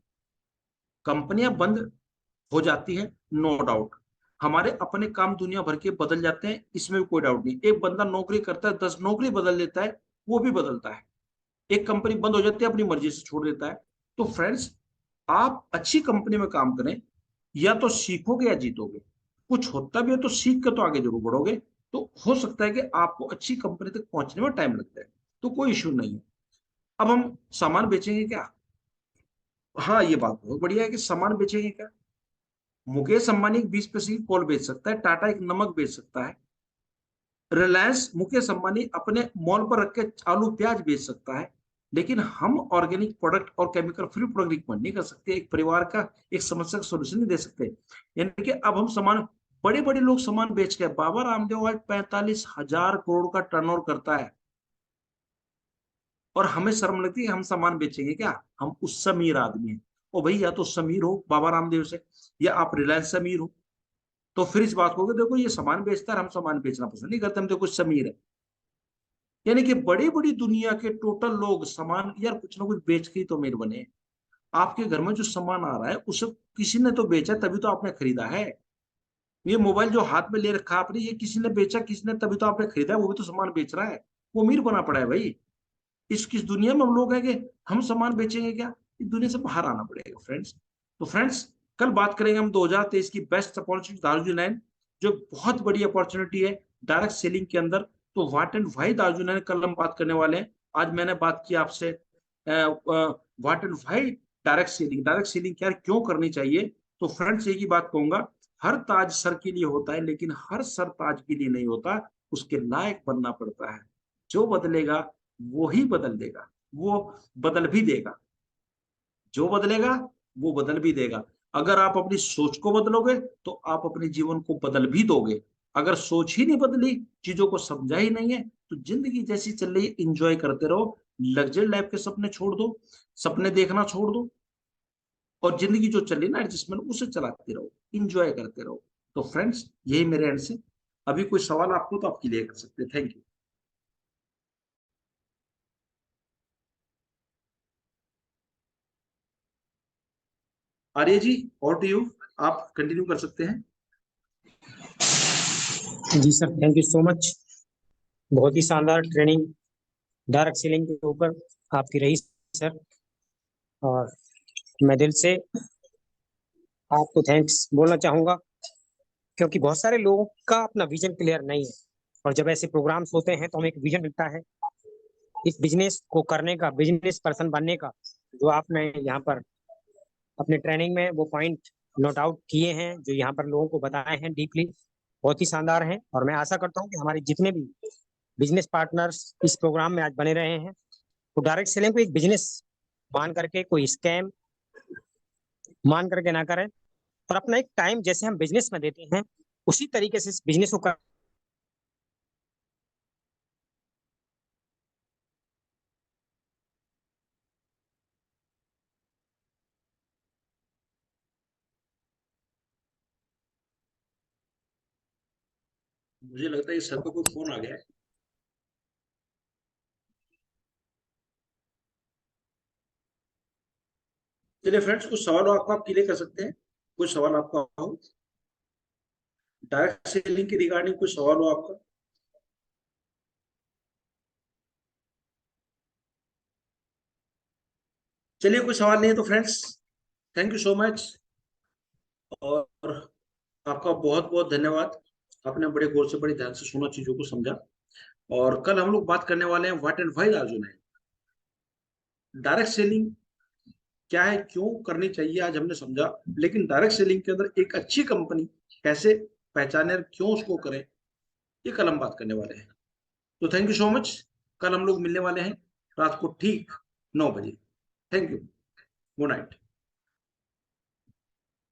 कंपनियां बंद हो जाती है, नो डाउट। हमारे अपने काम दुनिया भर के बदल जाते हैं, इसमें भी कोई डाउट नहीं। एक बंदा नौकरी करता है, 10 नौकरी बदल देता है, वो भी बदलता है। एक कंपनी बंद हो जाती है, अपनी मर्जी से छोड़ देता है। तो फ्रेंड्स, आप अच्छी कंपनी में काम करें, या तो सीखोगे या जीतोगे। कुछ होता भी है तो सीख के तो आगे जरूर बढ़ोगे। तो हो सकता है कि आपको अच्छी कंपनी तक पहुंचने में टाइम लगता है, तो कोई इश्यू नहीं है। अब हम सामान बेचेंगे क्या? हाँ, ये बात बहुत बढ़िया है कि सामान बेचेंगे क्या। मुकेश अंबानी 20 पैसे की कॉल बेच सकता है, टाटा एक नमक बेच सकता है, रिलायंस मुकेश अंबानी अपने मॉल पर रख के आलू प्याज बेच सकता है। लेकिन हम ऑर्गेनिक प्रोडक्ट और केमिकल फ्री प्रोडक्ट रिकमेंड नहीं कर सकते, एक परिवार का एक समस्या का सोल्यूशन नहीं दे सकते। यानी कि अब हम सामान, बड़े बड़े लोग सामान बेच के, बाबा रामदेव आज 45,000 करोड़ का टर्नओवर करता है, और हमें शर्म लगती है हम सामान बेचेंगे क्या? हम उससे अमीर आदमी हैं। ओ भाई, या तो समीर हो बाबा रामदेव से, या आप रिलायंस से अमीर हो। तो फिर इस बात को देखो, ये सामान बेचता है, हम सामान बेचना पसंद नहीं करते, हम देखो समीर है। यानी कि बड़ी बड़ी दुनिया के टोटल लोग सामान, यार कुछ ना कुछ बेच के ही तो अमीर बने। आपके घर में जो सामान आ रहा है उसे किसी ने तो बेचा, तभी तो आपने खरीदा है। ये मोबाइल जो हाथ में ले रखा आपने, ये किसी ने बेचा, किसी ने, तभी तो आपने खरीदा है, वो भी तो सामान बेच रहा है, वो अमीर बना पड़ा है भाई। इस किस दुनिया में हम लोग हैं कि हम सामान बेचेंगे क्या? इस दुनिया से बाहर आना पड़ेगा फ्रेंड्स। तो फ्रेंड्स, कल बात करेंगे हम 2023 की बेस्ट अपॉर्चुनिटी दार्जिलिंग, जो बहुत बड़ी अपॉर्चुनिटी है डायरेक्ट सेलिंग के अंदर। तो वाट एंड वाई दार्जिलिंग कल हम बात करने वाले हैं। आज मैंने बात की आपसे what and why direct selling, direct selling क्या क्यों करनी चाहिए। तो फ्रेंड्स, एक ही बात कहूंगा, हर ताज सर के लिए होता है, लेकिन हर सर ताज के लिए नहीं होता, उसके लायक बनना पड़ता है। जो बदलेगा वो ही बदल देगा, वो बदल भी देगा। जो बदलेगा वो बदल भी देगा। अगर आप अपनी सोच को बदलोगे तो आप अपने जीवन को बदल भी दोगे। अगर सोच ही नहीं बदली, चीजों को समझा ही नहीं है, तो जिंदगी जैसी चल रही है इंजॉय करते रहो। लग्जरी लाइफ के सपने छोड़ दो, सपने देखना छोड़ दो, और जिंदगी जो चल रही है ना एडजस्टमेंट, उसे चलाते रहो, इंजॉय करते रहो। तो फ्रेंड्स, यही मेरे एंड से अभी कोई सवाल आपको तो आप क्लियर कर सकते हैं। Thank you. आर्य जी, और टू यू, आप कंटिन्यू कर सकते हैं। जी sir, thank you so much. बहुत ही शानदार ट्रेनिंग डायरेक्ट सेलिंग के ऊपर आपकी रही सर, और मैं दिल से आपको थैंक्स बोलना चाहूँगा, क्योंकि बहुत सारे लोगों का अपना विजन क्लियर नहीं है, और जब ऐसे प्रोग्राम्स होते हैं तो हमें एक विजन मिलता है इस बिजनेस को करने का, बिजनेस पर्सन बनने का, जो आपने यहाँ पर अपने ट्रेनिंग में वो पॉइंट नोट आउट किए हैं, जो यहाँ पर लोगों को बताए हैं डीपली, बहुत ही शानदार हैं। और मैं आशा करता हूँ कि हमारे जितने भी बिजनेस पार्टनर्स इस प्रोग्राम में आज बने रहे हैं, तो डायरेक्ट सेलिंग को एक बिजनेस मान करके, कोई स्कैम मान करके ना करें, और अपना एक टाइम जैसे हम बिजनेस में देते हैं उसी तरीके से इस बिजनेस को मुझे लगता है इस सर को कोई फोन आ गया है। चलिए फ्रेंड्स, कुछ सवाल हो आपका, आप क्लियर कर सकते हैं। कुछ सवाल आपका हो डायरेक्ट सेलिंग के रिगार्डिंग, कुछ सवाल हो आपका। चलिए, कोई सवाल नहीं है तो friends, thank you so much, और आपका बहुत बहुत धन्यवाद। आपने बड़े गौर से, बड़े ध्यान से सुना, चीजों को समझा। और कल हम लोग बात करने वाले हैं व्हाट एंड व्हाई अर्जुन है, डायरेक्ट सेलिंग क्या है, क्यों करनी चाहिए, आज हमने समझा। लेकिन डायरेक्ट सेलिंग के अंदर एक अच्छी कंपनी कैसे पहचाने और क्यों उसको करें, ये कल हम बात करने वाले हैं। तो थैंक यू सो मच। कल हम लोग मिलने वाले हैं रात को ठीक 9 बजे। Thank you. Good night.